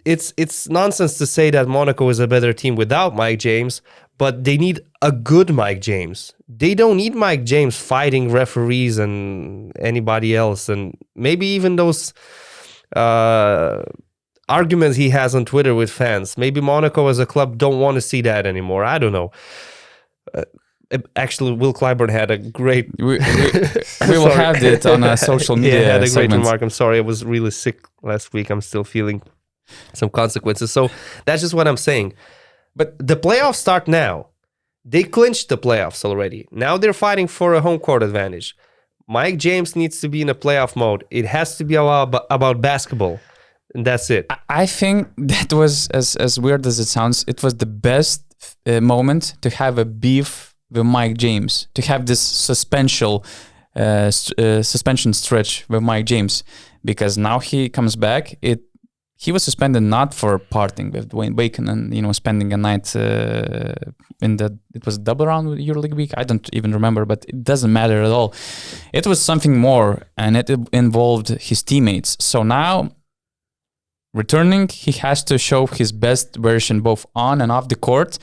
it's nonsense to say that Monaco is a better team without Mike James, but they need a good Mike James. They don't need Mike James fighting referees and anybody else, and maybe even those arguments he has on Twitter with fans. Maybe Monaco as a club don't want to see that anymore. I don't know. Actually, Will Clyburn had a great... We will have it on a social media had a segment. great remark. I'm sorry, I was really sick last week. I'm still feeling some consequences. So that's just what I'm saying. But the playoffs start now. They clinched the playoffs already. Now they're fighting for a home court advantage. Mike James needs to be in a playoff mode. It has to be about basketball. And that's it. I think that was, as weird as it sounds, it was the best moment to have a beef with Mike James, to have this suspension stretch with Mike James, because now he comes back. He was suspended not for partying with Dwayne Bacon and spending a night it was double round with EuroLeague week. I don't even remember, but it doesn't matter at all. It was something more, and it involved his teammates. So now, returning, he has to show his best version both on and off the court.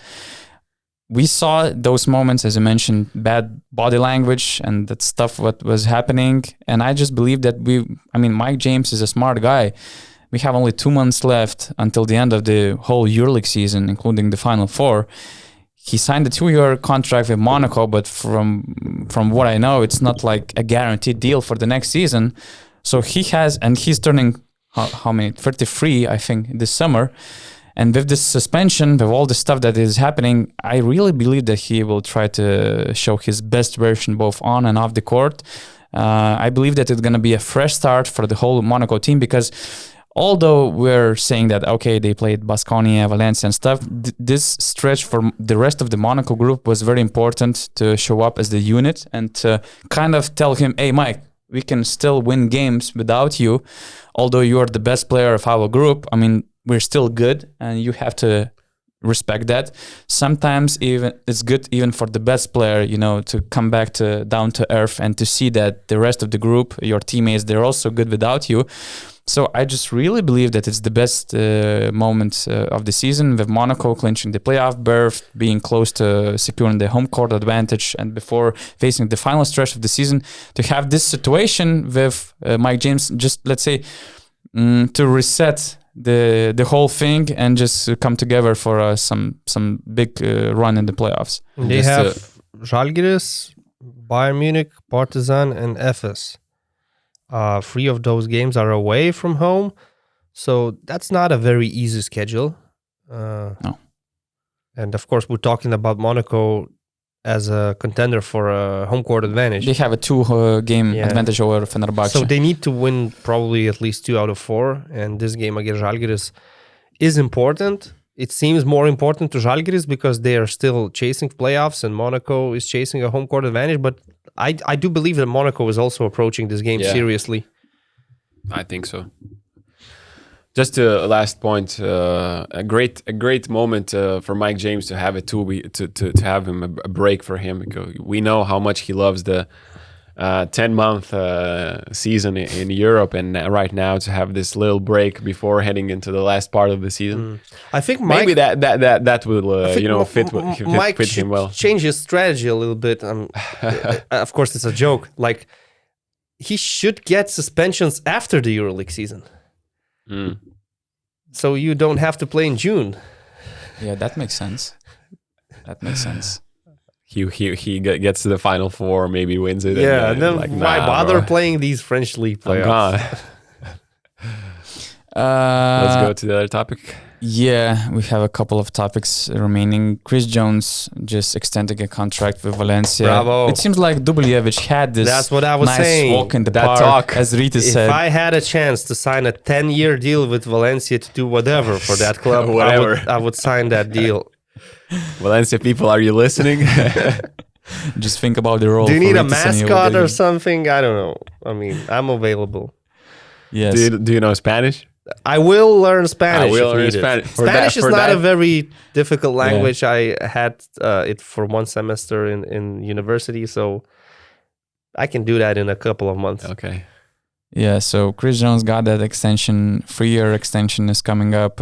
We saw those moments, as I mentioned, bad body language and that stuff what was happening. And I just believe that Mike James is a smart guy. We have only 2 months left until the end of the whole EuroLeague season, including the Final Four. He signed a 2-year contract with Monaco, but from what I know, it's not like a guaranteed deal for the next season. So he's turning how many? 33, I think, this summer. And with this suspension, with all the stuff that is happening, I really believe that he will try to show his best version both on and off the court. I believe that it's going to be a fresh start for the whole Monaco team, because although we're saying that, okay, they played Baskonia, Valencia and stuff, this stretch for the rest of the Monaco group was very important to show up as the unit and to kind of tell him, hey, Mike, we can still win games without you. Although you are the best player of our group, we're still good, and you have to respect that. Sometimes even it's good even for the best player, to come back to down to earth and to see that the rest of the group, your teammates, they're also good without you. So I just really believe that it's the best moment of the season, with Monaco clinching the playoff berth, being close to securing the home court advantage, and before facing the final stretch of the season, to have this situation with Mike James, just let's say to reset the whole thing and just come together for some big run in the playoffs. They have Žalgiris, Bayern Munich, Partizan, and Efes. 3 of those games are away from home, so that's not a very easy schedule. No. And of course, we're talking about Monaco as a contender for a home court advantage. They have a 2-game advantage over Fenerbahce. So they need to win probably at least 2 out of 4, and this game against Žalgiris is important. It seems more important to Žalgiris because they are still chasing playoffs and Monaco is chasing a home court advantage, but I do believe that Monaco is also approaching this game seriously. I think so. Just a last point, a great moment for Mike James to have it too. To have him a break for him, because we know how much he loves the 10-month season in Europe, and right now to have this little break before heading into the last part of the season. I think maybe that will fit him well. Change his strategy a little bit. Of course, it's a joke. Like, he should get suspensions after the EuroLeague season. So you don't have to play in June. Yeah, that makes sense. He gets to the Final Four, maybe wins it. Yeah, and then why bother playing these French league playoffs? Let's go to the other topic. Yeah, we have a couple of topics remaining. Chris Jones just extending a contract with Valencia. Bravo. It seems like Dubljevic had this That's what I was nice saying. walk in the park, as Rytis said. If I had a chance to sign a 10-year deal with Valencia to do whatever for that club, I would sign that deal. Valencia people, are you listening? Just think about the role. Do you need a mascot or something? I don't know. I'm available. Yes. Do you know Spanish? I will learn Spanish. Spanish is not a very difficult language. Yeah. I had it for 1 semester in university, so I can do that in a couple of months. Okay. Yeah, so Chris Jones got that extension. 3-year extension is coming up.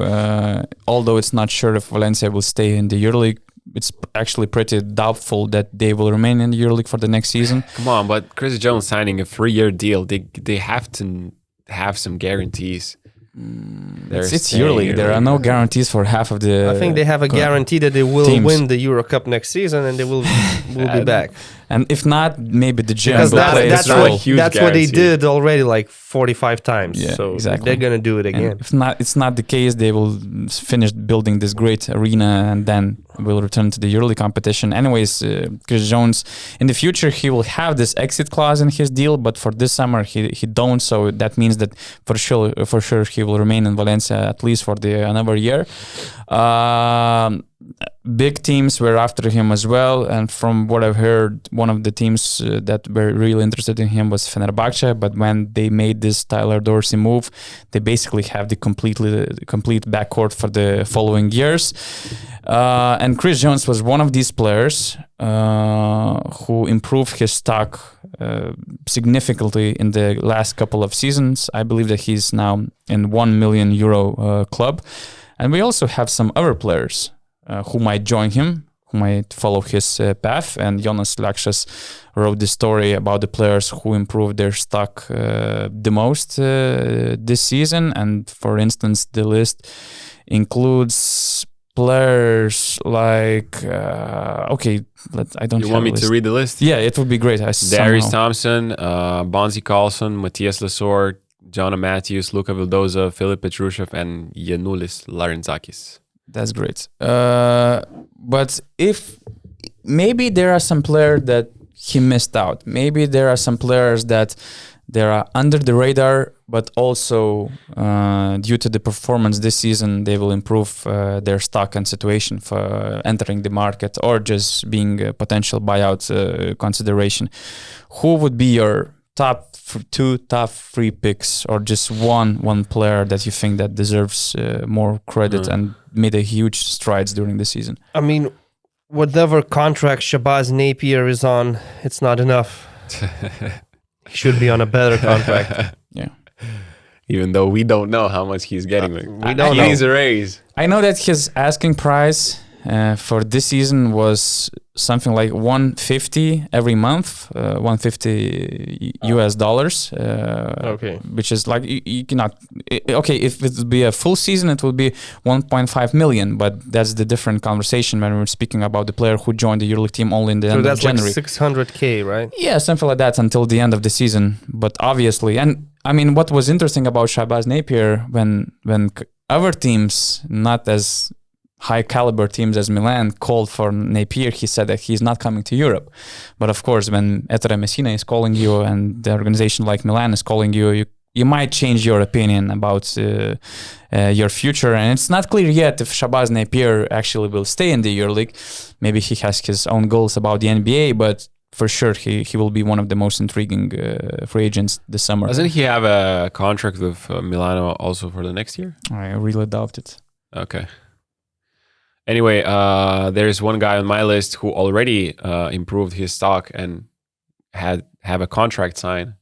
Although it's not sure if Valencia will stay in the EuroLeague, it's actually pretty doubtful that they will remain in the EuroLeague for the next season. Come on, but Chris Jones signing a 3-year deal, they have to have some guarantees. It's EuroLeague. There are no guarantees for half of the. I think they have a guarantee that they will win the Euro Cup next season and they will be back. And if not, maybe the gym because will play that's what they did already like 45 times. Yeah, so exactly. They're gonna do it again. And if not, it's not the case. They will finish building this great arena and then will return to the EuroLeague competition. Anyways, Chris Jones in the future he will have this exit clause in his deal, but for this summer he don't. So that means that for sure he will remain in Valencia at least for another year. Big teams were after him as well, and from what I've heard, one of the teams that were really interested in him was Fenerbahce. But when they made this Tyler Dorsey move, they basically have the complete backcourt for the following years. And Chris Jones was one of these players who improved his stock significantly in the last couple of seasons. I believe that he's now in €1 million club. And we also have some other players who might join him, who might follow his path. And Jonas Lakshas wrote this story about the players who improved their stock the most this season. And for instance, the list includes players like I don't. You want me to read the list? Yeah, it would be great. Darius Thompson, Bonzi Carlson, Matthias Lesor, Jonah Matthews, Luka Vildoza, Filip Petrushev, and Yanulis Larentzakis. That's great. But if maybe there are some players that he missed out. Maybe there are some players that they are under the radar, but also due to the performance this season, they will improve their stock and situation for entering the market or just being a potential buyout consideration. Who would be your top 2, top 3 picks, or just one player that you think that deserves more credit and made a huge strides during the season? I mean, whatever contract Shabazz Napier is on, it's not enough. He should be on a better contract. Yeah. Even though we don't know how much he's getting. We don't know. He needs a raise. I know that his asking price for this season was something like $150 every month, $150 US dollars. Okay. Which is like you cannot. Okay, if it would be a full season, it would be 1.5 million. But that's the different conversation when we're speaking about the player who joined the EuroLeague team only in the end of January. So that's like $600K, right? Yeah, something like that until the end of the season. But obviously, and I mean, what was interesting about Shabazz Napier when other teams, not as high caliber teams as Milan, called for Napier, he said that he's not coming to Europe. But of course, when Ettore Messina is calling you and the organization like Milan is calling you, you might change your opinion about your future. And it's not clear yet if Shabazz Napier actually will stay in the EuroLeague. Maybe he has his own goals about the NBA, but for sure he will be one of the most intriguing free agents this summer. Doesn't he have a contract with Milano also for the next year? I really doubt it. Okay. Anyway, there's one guy on my list who already improved his stock and have a contract signed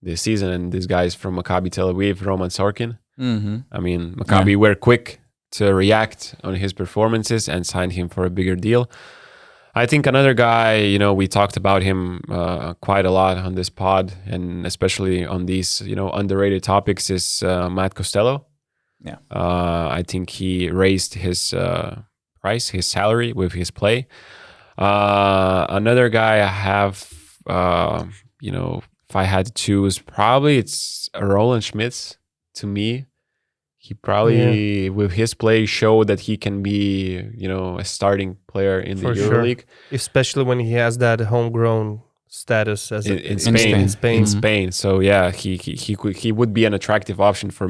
this season, and this guy is from Maccabi Tel Aviv, Roman Sorkin. Mm-hmm. I mean, Maccabi were quick to react on his performances and signed him for a bigger deal. I think another guy, we talked about him quite a lot on this pod, and especially on these, underrated topics, is Matt Costello. Yeah. I think he raised his price, his salary with his play. Another guy I have, if I had to choose, probably it's Roland Schmitz. To me, he probably with his play showed that he can be, a starting player in the EuroLeague, especially when he has that homegrown status as in Spain. So yeah, he would be an attractive option for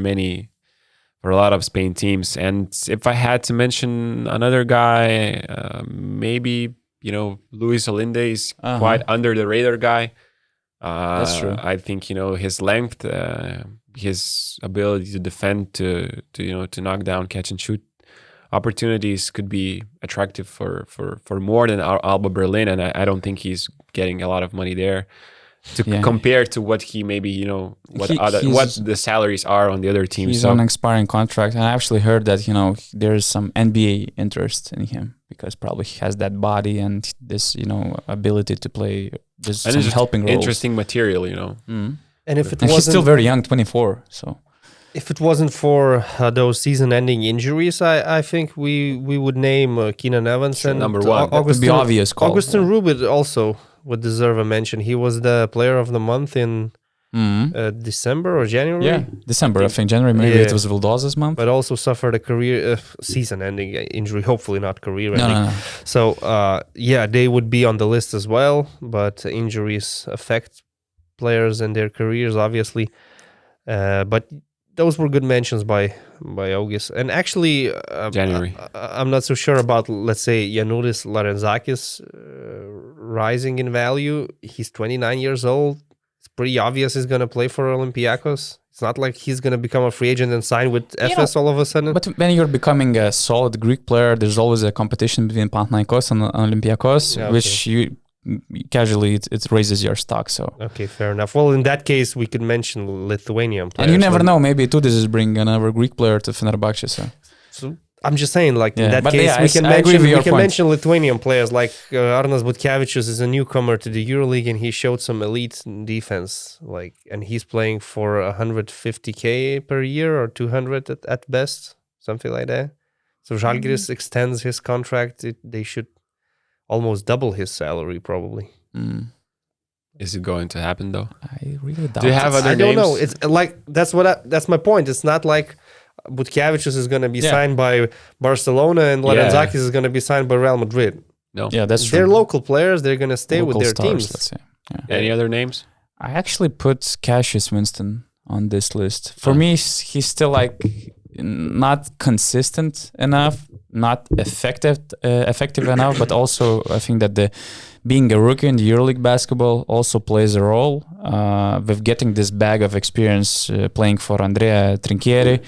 a lot of Spain teams. And if I had to mention another guy, maybe Luis Olinde is quite under the radar guy. That's true. I think his length, his ability to defend, to knock down, catch and shoot opportunities could be attractive for more than Alba Berlin, and I don't think he's getting a lot of money there. compare to what he maybe what the salaries are on the other teams. He's on an expiring contract, and I actually heard that there's some NBA interest in him because probably he has that body and this ability to play. There's some helping roles. Interesting material, And if it and wasn't, he's still very young, 24. So if it wasn't for those season-ending injuries, I think we would name Keenan Evans and number one. That would be obvious call. Austin Reaves also would deserve a mention. He was the player of the month in December or January. Yeah, December. I think January. Maybe it was Vildoz's month. But also suffered a season-ending injury. Hopefully not career-ending. No. So they would be on the list as well. But injuries affect players and their careers, obviously. But those were good mentions by August. And actually, January. I'm not so sure about, let's say, Yanouris Larenzakis rising in value. He's 29 years old. It's pretty obvious he's going to play for Olympiacos. It's not like he's going to become a free agent and sign with Efes all of a sudden. But when you're becoming a solid Greek player, there's always a competition between Panathinaikos and Olympiacos, which you casually it raises your stock. So okay, fair enough. Well, in that case, we could mention Lithuanian players. And you never know. Maybe Tudis is bringing another Greek player to Fenerbahce. So I'm just saying, like in that case, we can mention Lithuanian players. Like Arnas Butkevičius is a newcomer to the EuroLeague, and he showed some elite defense. And he's playing for 150K per year or 200 at best, something like that. So Žalgiris extends his contract. They should almost double his salary, probably. Is it going to happen though? I really doubt. Do you have other names? I don't know. It's like that's my point. It's not like Butkevičius is going to be signed by Barcelona and Larenzakis is going to be signed by Real Madrid. No. Yeah, that's true. They're local players. They're going to stay with their stars, teams. Let's say. Yeah. Any other names? I actually put Cassius Winston on this list. For me, he's still not consistent enough, not effective enough, but also I think that being a rookie in the EuroLeague basketball also plays a role with getting this bag of experience playing for Andrea Trinchieri,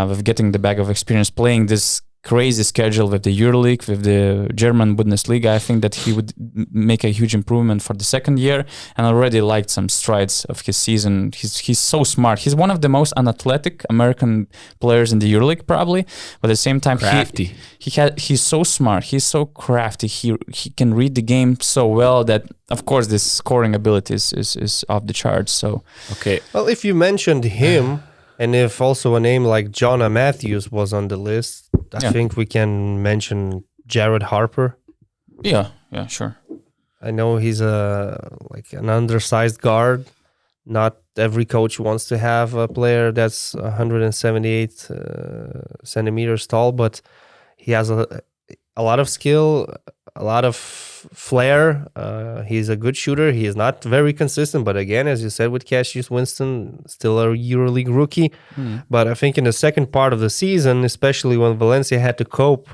with getting the bag of experience playing this crazy schedule with the EuroLeague, with the German Bundesliga. I think that he would make a huge improvement for the second year, and already liked some strides of his season. He's so smart. He's one of the most unathletic American players in the EuroLeague, probably. But at the same time, crafty. He's so smart. He's so crafty. He can read the game so well that, of course, this scoring ability is off the charts. So okay. Well, if you mentioned him, and if also a name like Jonah Matthews was on the list, I think we can mention Jared Harper. Yeah, sure. I know he's an undersized guard. Not every coach wants to have a player that's 178 centimeters tall, but he has a lot of skill, a lot of flair. He's a good shooter. He is not very consistent, but again, as you said with Cassius Winston, still a EuroLeague rookie. But I think in the second part of the season, especially when Valencia had to cope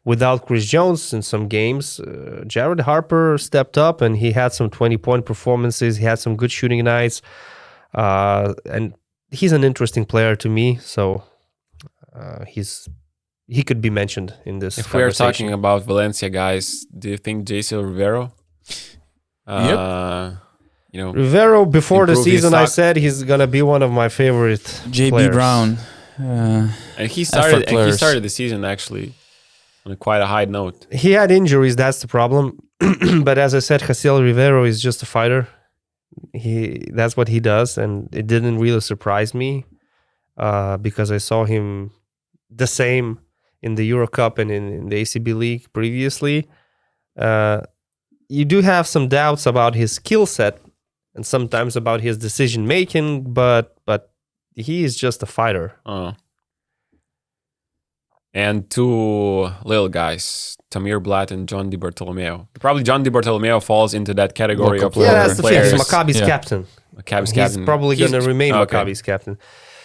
without Chris Jones in some games, Jared Harper stepped up and he had some 20-point performances. He had some good shooting nights. And he's an interesting player to me. So he could be mentioned in this If we are talking about Valencia guys, do you think JC Rivero? Rivero, before the season, I said he's going to be one of my favorite JB players. Brown. And he started the season actually on quite a high note. He had injuries, that's the problem. But as I said, Jaciel Rivero is just a fighter. That's what he does, and it didn't really surprise me because I saw him the same in the Euro Cup and in the ACB League previously. You do have some doubts about his skill set and sometimes about his decision making, but he is just a fighter. And two little guys, Tamir Blatt and John Di Bartolomeo. Probably John Di Bartolomeo falls into that category of that's the players. thing. He's Maccabi's captain. He's probably going to remain Maccabi's captain.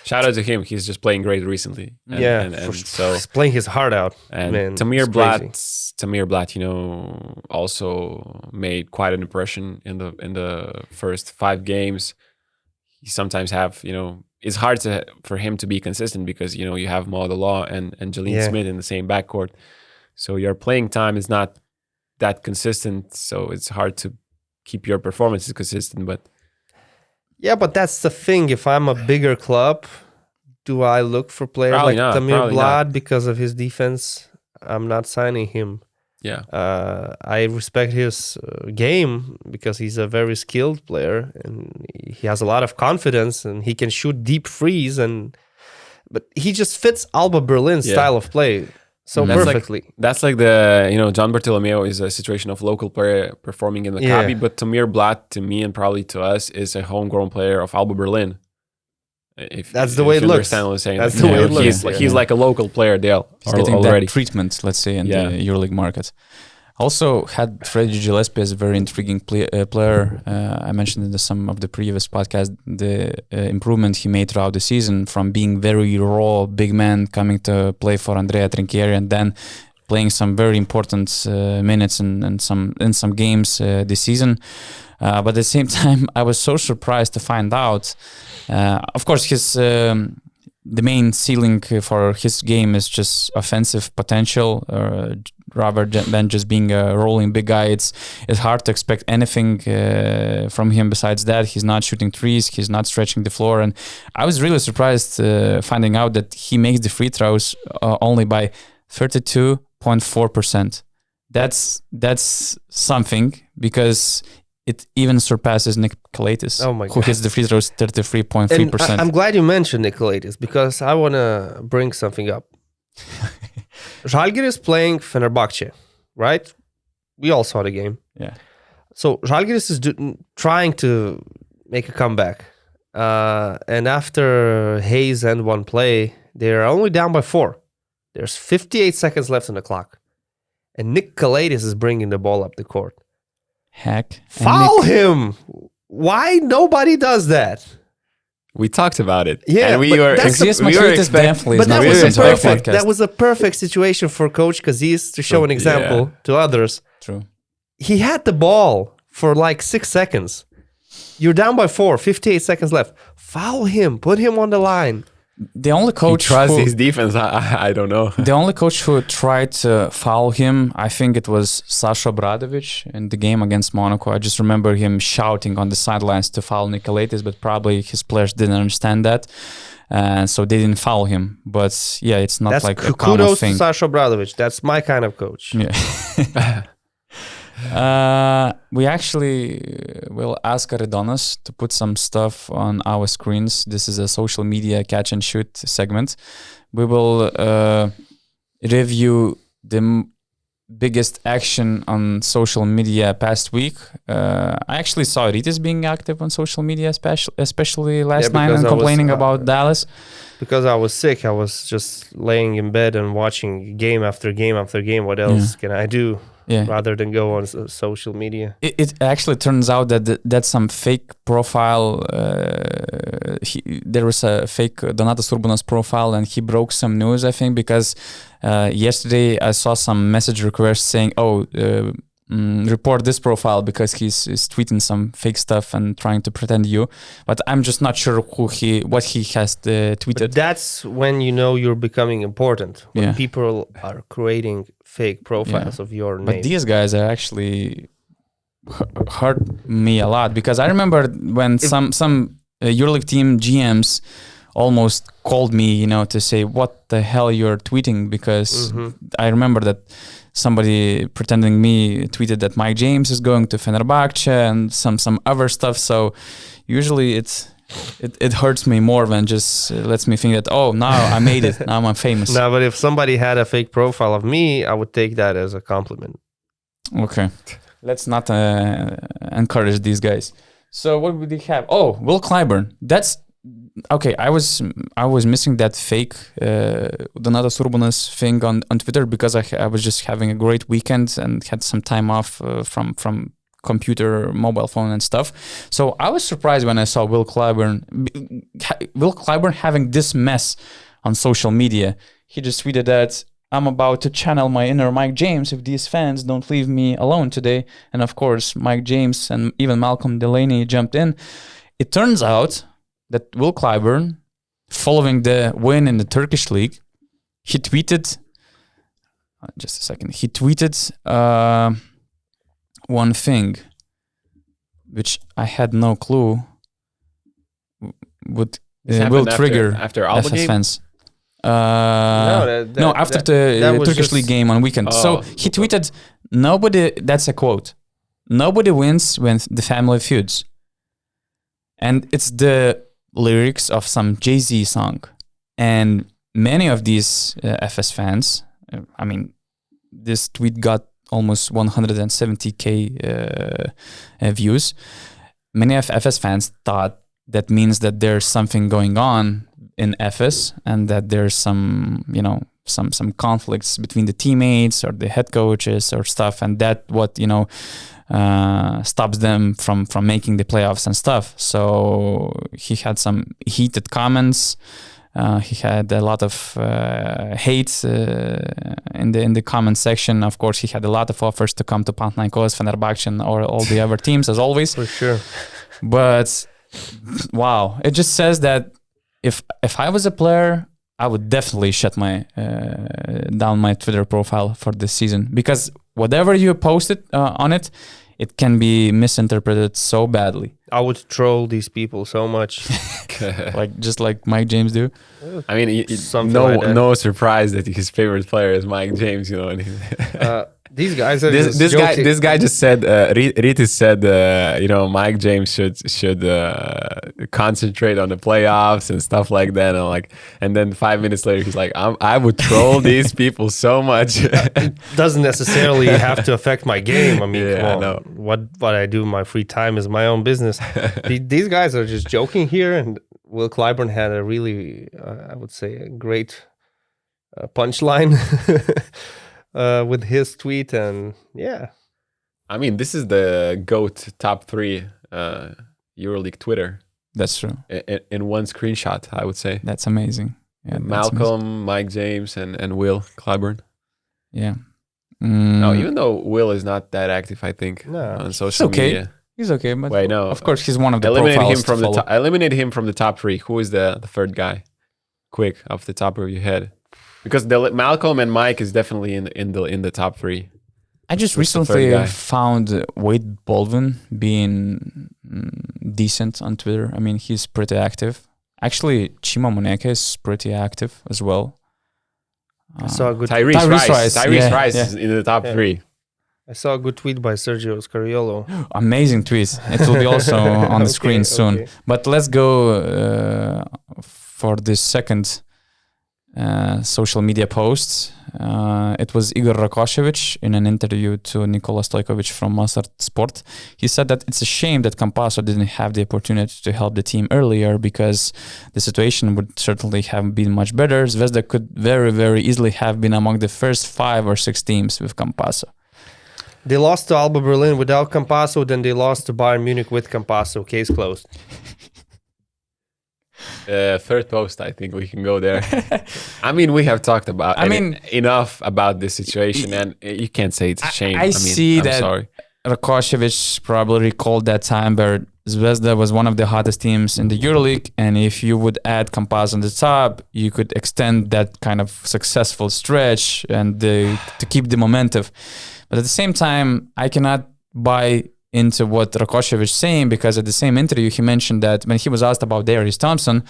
Shout out to him. He's just playing great recently. So he's playing his heart out. And man, Tamir Blatt, also made quite an impression in the first 5 games. He sometimes it's hard for him to be consistent because you have Maud Law and Jalene Smith in the same backcourt. So your playing time is not that consistent. So it's hard to keep your performances consistent. But yeah, but that's the thing. If I'm a bigger club, do I look for players Probably like not, Tamir probably Blad not. because of his defense? I'm not signing him. yeah, I respect his game because he's a very skilled player and he has a lot of confidence and he can shoot deep threes, but he just fits Alba Berlin's style of play so perfectly. That's like the, John Bartolomeo is a situation of local player performing in Maccabi, but Tamir Blad, to me and probably to us, is a homegrown player of Alba Berlin. That's the way it looks. Understand what I'm saying? That's the way it looks. He's like a local player there. He's getting that treatment, let's say, in the EuroLeague market. Also had Freddy Gillespie as a very intriguing player. I mentioned in some of the previous podcasts the improvement he made throughout the season from being very raw, big man, coming to play for Andrea Trinchieri and then playing some very important minutes in some games this season. But at the same time, I was so surprised to find out. Of course, the main ceiling for his game is just offensive potential, rather than just being a rolling big guy. It's hard to expect anything from him besides that. He's not shooting threes, he's not stretching the floor, and I was really surprised finding out that he makes the free throws only by 32.4%. That's something, because it even surpasses Nikolaitis, who hits the free throws 33.3%. I'm glad you mentioned Nikolaitis because I want to bring something up. Žalgiris is playing Fenerbahce, right? We all saw the game. Yeah. So Žalgiris is trying to make a comeback. And after Hayes and one play, they're only down by 4. There's 58 seconds left on the clock. And Nikolaitis is bringing the ball up the court. Foul him! Why nobody does that? We talked about it. Yeah, and we were expecting. But that was a perfect situation for Coach Kazis to show an example to others. True. He had the ball for like 6 seconds. You're down by 4, 58 seconds left. Foul him. Put him on the line. The only coach who trusts his defense, I don't know. The only coach who tried to foul him, I think it was Sasha Obradovic in the game against Monaco. I just remember him shouting on the sidelines to foul Nikolaitis, but probably his players didn't understand that, so they didn't foul him. But yeah, it's not like a common kudos thing. To Sasha Obradovic. That's my kind of coach. Yeah. We actually will ask Aridonas to put some stuff on our screens. This is a social media catch and shoot segment. We will review the biggest action on social media past week. I actually saw Rytis being active on social media, especially last night, and complaining about Dallas. Because I was sick, I was just laying in bed and watching game after game after game. What else can I do? Yeah. Rather than go on social media. It actually turns out that that's some fake profile. There was a fake Donatas Urbonas profile and he broke some news, I think, because yesterday I saw some message requests saying, report this profile because he's tweeting some fake stuff and trying to pretend you. But I'm just not sure what he has tweeted. But that's when you know you're becoming important. When people are creating fake profiles of your name. But these guys are actually hurt me a lot, because I remember when some EuroLeague team GMs almost called me, to say what the hell you're tweeting, because I remember that somebody pretending me tweeted that Mike James is going to Fenerbahce and some other stuff. So usually it hurts me more than just lets me think that, now I made it, now I'm famous. No, but if somebody had a fake profile of me, I would take that as a compliment. Okay, let's not encourage these guys. So what would they have? Will Clyburn. That's okay. I was missing that fake Donatas Urbonas thing on Twitter because I was just having a great weekend and had some time off from computer, mobile phone and stuff. So I was surprised when I saw Will Clyburn having this mess on social media. He just tweeted that, I'm about to channel my inner Mike James if these fans don't leave me alone today. And of course, Mike James and even Malcolm Delaney jumped in. It turns out that Will Clyburn, following the win in the Turkish league, he tweeted, just a second, one thing. which I had no clue would will trigger after Alba FS game? fans. No, after the Turkish League game on weekend. So he tweeted, that's a quote, nobody wins when the family feuds. And it's the lyrics of some Jay-Z song. And many of these FS fans, I mean, this tweet got almost 170K views. Many of FS fans thought that means that there's something going on in Efes and that there's some conflicts between the teammates or the head coaches or stuff, and that what stops them from making the playoffs and stuff. So he had some heated comments. He had a lot of hate in the comment section. Of course, he had a lot of offers to come to Panathinaikos, Fenerbahce, or all the other teams, as always. For sure. But wow, it just says that if I was a player, I would definitely shut down my Twitter profile for this season, because whatever you posted on it, it can be misinterpreted so badly. I would troll these people so much. just like Mike James do. I mean, no surprise that his favorite player is Mike James. These guys are this guy just said Rytis said Mike James should concentrate on the playoffs and stuff like that, and then 5 minutes later he's like, I would troll these people so much. It doesn't necessarily have to affect my game. I mean, no. What I do in my free time is my own business. These guys are just joking here, and Will Clyburn had a really I would say a great punchline with his tweet, and I mean, this is the GOAT top 3 EuroLeague Twitter. That's true. In one screenshot, I would say. That's amazing. Yeah, Malcolm, amazing. Mike James, and Will Clyburn. Yeah. No, even though Will is not that active, I think, on social media. He's okay, but wait, no. Of course, he's one of the eliminate profiles him from to follow. Eliminate him from the top 3. Who is the third guy? Quick, off the top of your head. Because Malcolm and Mike is definitely in the top 3. I just recently found Wade Baldwin being decent on Twitter. I mean, he's pretty active. Actually, Chima Moneke is pretty active as well. I saw a good Tyrese Rice is in the top 3. I saw a good tweet by Sergio Scariolo. Amazing tweet. It will be also on the screen soon. Okay. But let's go for this second social media post. It was Igor Rakocevic in an interview to Nikola Stojkovic from Mozart Sport. He said that it's a shame that Campasso didn't have the opportunity to help the team earlier, because the situation would certainly have been much better. Zvezda could very, very easily have been among the first 5 or 6 teams with Campasso. They lost to Alba Berlin without Campasso, then they lost to Bayern Munich with Campasso. Case closed. Third post, I think we can go there. I mean, we have talked about enough about this situation, and you can't say it's a shame. I see that sorry. Rakocevic probably recalled that time where Zvezda was one of the hottest teams in the EuroLeague, and if you would add Campasso on the top, you could extend that kind of successful stretch and to keep the momentum. But at the same time, I cannot buy into what Rakocevic is saying, because at the same interview, he mentioned that when he was asked about Darius Thompson,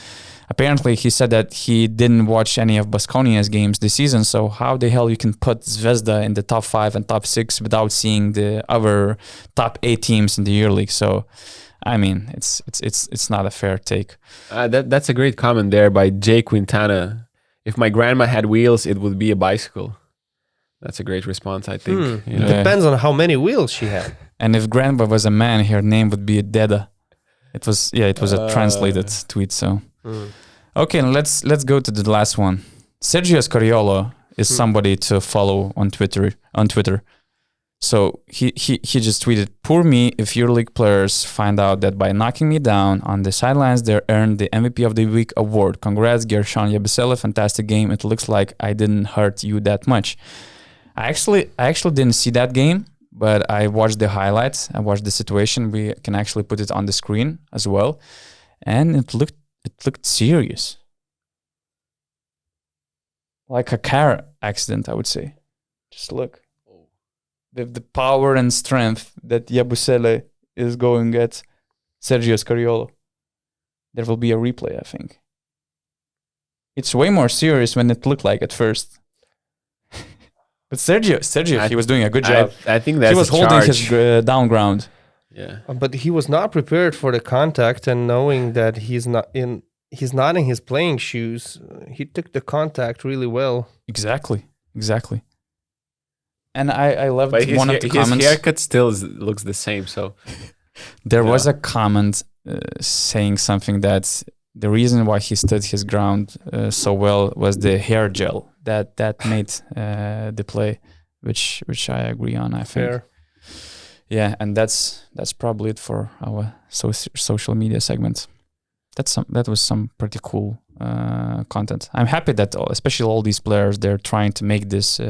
apparently he said that he didn't watch any of Baskonia's games this season. So how the hell you can put Zvezda in the top 5 and top 6 without seeing the other top 8 teams in the EuroLeague? So, I mean, it's not a fair take. That's a great comment there by Jay Quintana. If my grandma had wheels, it would be a bicycle. That's a great response, I think. It depends on how many wheels she had. And if grandpa was a man, her name would be Deda. It was a translated tweet. So, okay, let's go to the last one. Sergio Scariolo is somebody to follow on Twitter. So he just tweeted, "Poor me if EuroLeague players find out that by knocking me down on the sidelines, they earned the MVP of the Week award. Congrats, Gershon Yabusele, fantastic game. It looks like I didn't hurt you that much." I actually didn't see that game, but I watched the highlights. I watched the situation. We can actually put it on the screen as well, and it looked serious, like a car accident, I would say. Just look, with the power and strength that Yabusele is going at Sergio Scariolo. There will be a replay, I think. It's way more serious than it looked like at first. But Sergio, he was doing a good job. I think that's he was holding his down ground. Yeah, but he was not prepared for the contact, and knowing that he's not in his playing shoes, he took the contact really well. Exactly. And I loved one of the comments. His haircut still looks the same. So there was a comment saying something that the reason why he stood his ground so well was the hair gel that made the play, which I agree on. I think. Fair. Yeah, and that's probably it for our social media segment. That was some pretty cool content. I'm happy that especially all these players, they're trying to make this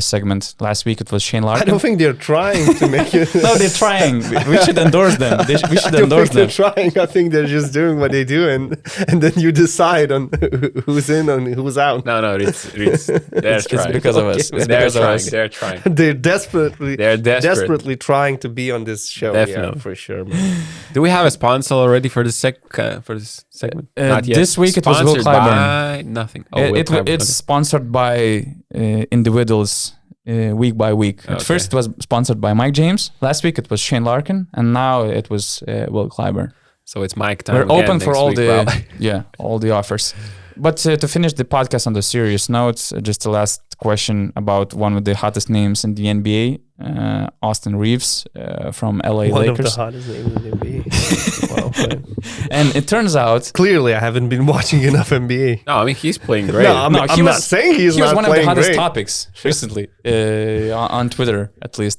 segment. Last week it was Shane Larkin. I don't think they're trying to make it. No, they're trying. We should endorse them. We should endorse them. They're trying. I think they're just doing what they do, and then you decide on who's in and who's out. No, it's it's because of us. It's because of us. They're trying. They're desperately trying to be on this show. Definitely. Yeah, for sure. Man. Do we have a sponsor already for this segment? Not yet. This week it was Will Clyburn. Nothing. It's sponsored by individuals week by week. At first it was sponsored by Mike James. Last week it was Shane Larkin, and now it was Will Clyburn. So it's Mike time. We're open for all the offers. But to finish the podcast on the serious notes, just the last question about one of the hottest names in the NBA, Austin Reaves from LA Lakers. One of the hottest names in the NBA. Wow. And it turns out... Clearly, I haven't been watching enough NBA. No, I mean, he's playing great. I'm not saying he's not playing great. He was one of the hottest topics recently, on Twitter at least.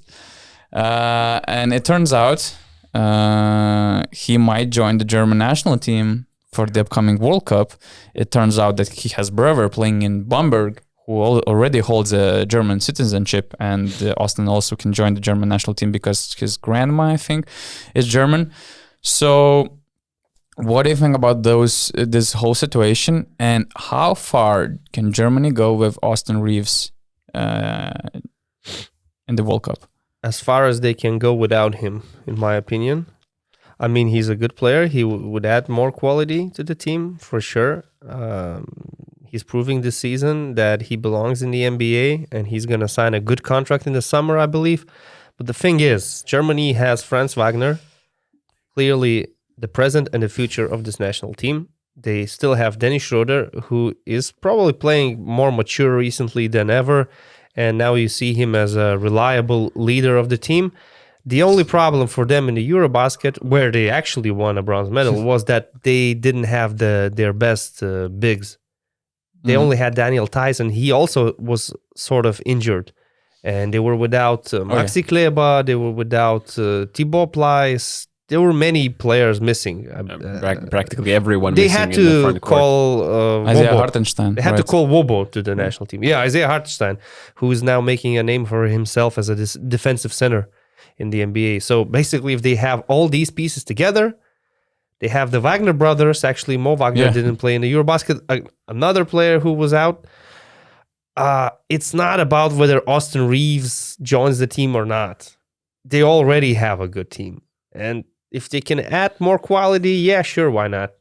And it turns out he might join the German national team for the upcoming World Cup. It turns out that he has brother playing in Bamberg who already holds a German citizenship, and Austin also can join the German national team because his grandma, I think, is German. So what do you think about this whole situation, and how far can Germany go with Austin Reaves in the World Cup? As far as they can go without him, in my opinion. I mean, he's a good player. He would add more quality to the team, for sure. He's proving this season that he belongs in the NBA, and he's going to sign a good contract in the summer, I believe. But the thing is, Germany has Franz Wagner, clearly the present and the future of this national team. They still have Dennis Schroeder, who is probably playing more mature recently than ever, and now you see him as a reliable leader of the team. The only problem for them in the Eurobasket, where they actually won a bronze medal, was that they didn't have their best bigs. They only had Daniel Tyson. He also was sort of injured. And they were without Maxi Kleber, they were without Thibaut Pleiss. There were many players missing. Practically everyone they missing had in the front to call Isaiah Wobo. Hartenstein. They had to call Wobo to the national team. Yeah, Isaiah Hartenstein, who is now making a name for himself as a defensive center in the NBA. So basically, if they have all these pieces together, they have the Wagner brothers. Actually, Mo Wagner didn't play in the Eurobasket. Another player who was out. It's not about whether Austin Reaves joins the team or not. They already have a good team. And if they can add more quality, yeah, sure, why not?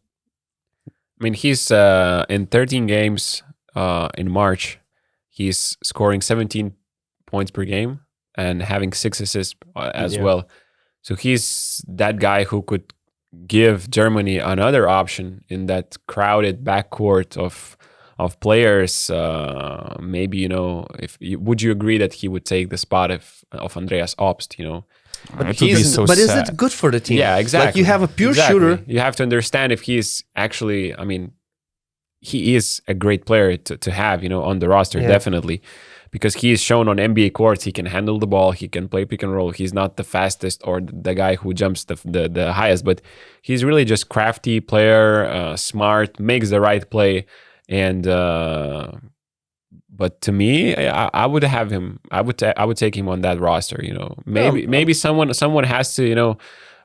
I mean, he's in 13 games in March. He's scoring 17 points per game and having 6 assists as well. So he's that guy who could give Germany another option in that crowded backcourt of players. Maybe, would you agree that he would take the spot of Andreas Obst, But is it good for the team? Yeah, exactly. Like you have a pure shooter. You have to understand if he's actually, he is a great player to have, on the roster, definitely. Because he is shown on NBA courts, he can handle the ball, he can play pick and roll. He's not the fastest or the guy who jumps the highest, but he's really just crafty player, smart, makes the right play. And but to me, I would have him. I would take him on that roster. Maybe someone has to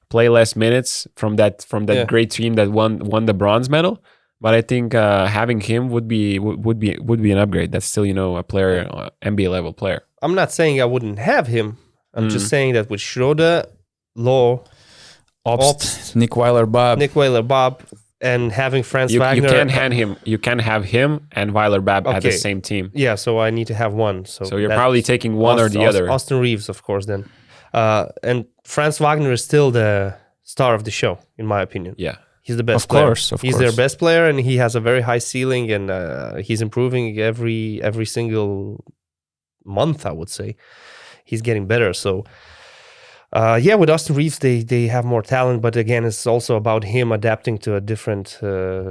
play less minutes from that great team that won the bronze medal. But I think having him would be an upgrade. That's still a player, NBA level player. I'm not saying I wouldn't have him. I'm just saying that with Schroeder, Low, Obst, Nick Weiler-Bob, and having Franz You Wagner. You can have him and Weiler-Bob at the same team. Yeah, so I need to have one. So you're probably taking one or the other. Austin Reaves, of course, then. And Franz Wagner is still the star of the show, in my opinion. Yeah. He's the best player. Of course. He's their best player, and he has a very high ceiling, and he's improving every single month, I would say. He's getting better. So, with Austin Reaves, they have more talent, but again, it's also about him adapting to a different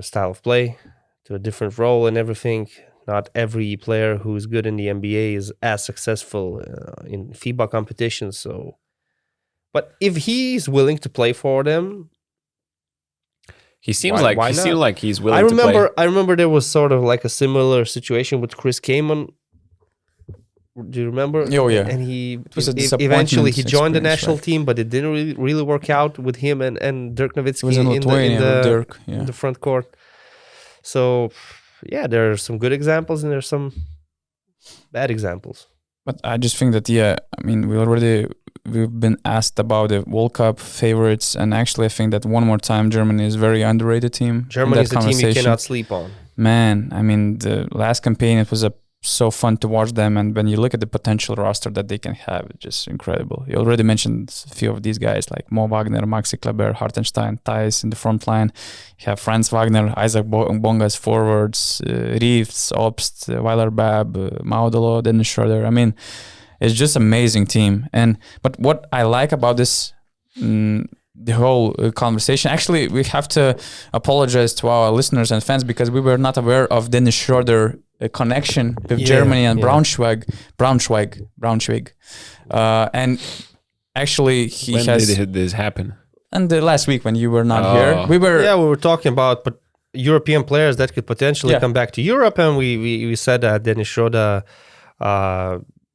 style of play, to a different role and everything. Not every player who is good in the NBA is as successful in FIBA competitions. So, but if he's willing to play for them, he seems like he's willing to play. I remember there was sort of like a similar situation with Chris Kaman. Do you remember? Oh yeah. And eventually he joined the national team, but it didn't really work out with him and Dirk Nowitzki in the front court. So there are some good examples and there's some bad examples. But I just think that we've been asked about the World Cup favorites, and actually I think that one more time Germany is a very underrated team. Germany is a team you cannot sleep on. Man, the last campaign it was so fun to watch them, and when you look at the potential roster that they can have, it's just incredible. You already mentioned a few of these guys like Mo Wagner, Maxi Kleber, Hartenstein, Thijs in the front line. You have Franz Wagner, Isaac Bonga's forwards, Reeves, Obst, Weiler-Bob, Maudolo, Dennis Schroeder. It's just amazing team. But what I like about this, the whole conversation, actually, we have to apologize to our listeners and fans because we were not aware of Dennis Schroeder connection with Germany and Braunschweig. And actually, when did this happen? And the last week when you were not here, we were talking about European players that could potentially come back to Europe, and we said that Dennis Schroeder,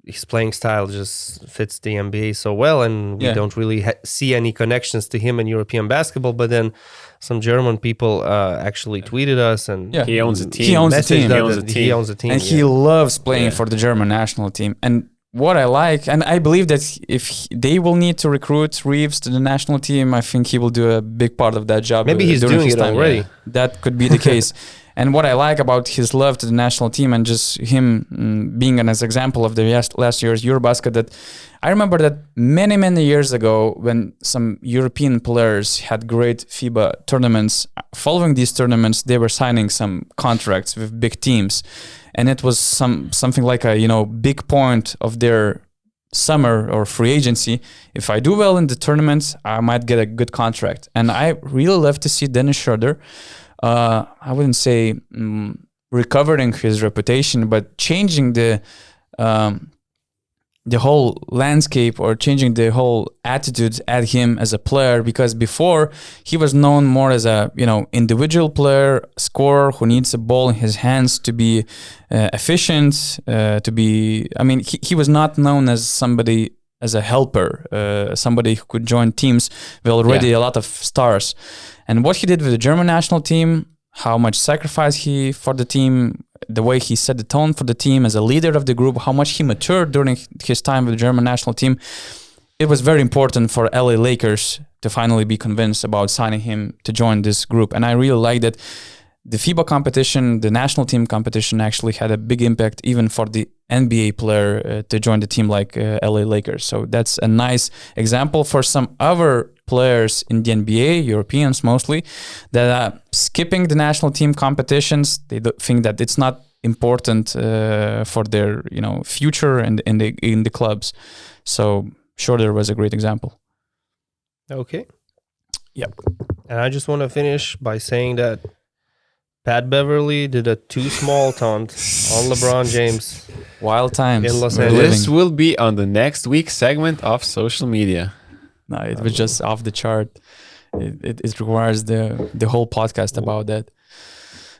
his playing style just fits the NBA so well, and we don't really see any connections to him in European basketball. But then some German people actually tweeted us, and he owns a team. He owns a team. He owns a team, and he loves playing for the German national team. And what I like, and I believe that if they will need to recruit Reeves to the national team, I think he will do a big part of that job. Maybe he's doing it already. Yeah. That could be the case. And what I like about his love to the national team and just him being an example of the last year's Eurobasket, that I remember that many, many years ago when some European players had great FIBA tournaments, following these tournaments, they were signing some contracts with big teams. And it was something like a big point of their summer or free agency. If I do well in the tournaments, I might get a good contract. And I really love to see Dennis Schroeder, I wouldn't say recovering his reputation, but changing the whole landscape or changing the whole attitude at him as a player, because before he was known more as a individual player, scorer who needs a ball in his hands to be efficient, he was not known as somebody, as a helper, somebody who could join teams with already a lot of stars. And what he did with the German national team, how much sacrifice he for the team, the way he set the tone for the team as a leader of the group, how much he matured during his time with the German national team, it was very important for LA Lakers to finally be convinced about signing him to join this group. And I really like that the FIBA competition, the national team competition, actually had a big impact even for the NBA player to join the team like LA Lakers. So that's a nice example for some other players in the NBA, Europeans mostly, that are skipping the national team competitions. They think that it's not important for their future in the clubs. So Schroeder was a great example. Okay. Yep. And I just want to finish by saying that Pat Beverly did a too small taunt on LeBron James. Wild times. In Los Angeles. This will be on the next week's segment of social media. No, it was just off the chart. It requires the whole podcast about that.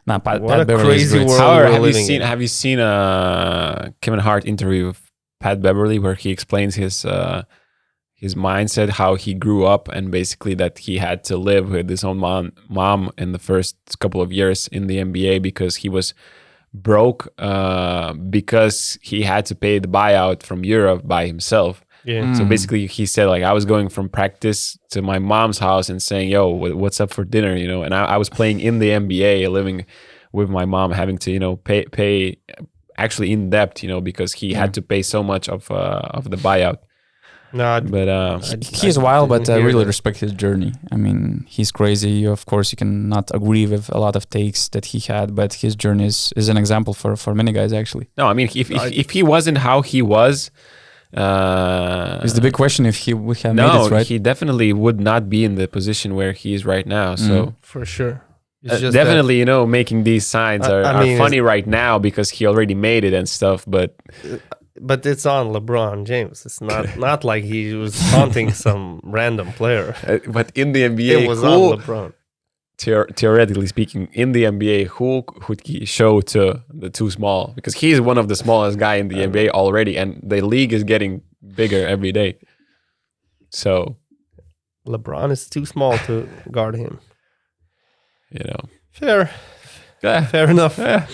Nah, Pat Beverly crazy is great. world. Have you seen a Kevin Hart interview with Pat Beverly where he explains his mindset, how he grew up, and basically that he had to live with his own mom in the first couple of years in the NBA because he was broke because he had to pay the buyout from Europe by himself. Yeah. So basically, he said like I was going from practice to my mom's house and saying, "Yo, what's up for dinner?" You know, and I was playing in the NBA, living with my mom, having to pay actually in debt, because he had to pay so much of the buyout. No, but he's wild, but I really that. respect his journey. I mean, he's crazy. Of course, you cannot agree with a lot of takes that he had, but his journey is an example for many guys, actually. No, I mean, if he wasn't how he was, it's the big question if he would have made it, right? He definitely would not be in the position where he is right now. So for sure. It's just definitely, making these signs are funny right now because he already made it and stuff, but it's on LeBron James. It's not like he was taunting some random player. But in the NBA, it was on LeBron. Theoretically speaking, in the NBA, who could he show to the too small? Because he's one of the smallest guy in the NBA already, and the league is getting bigger every day. So LeBron is too small to guard him. You know, Fair enough. Yeah.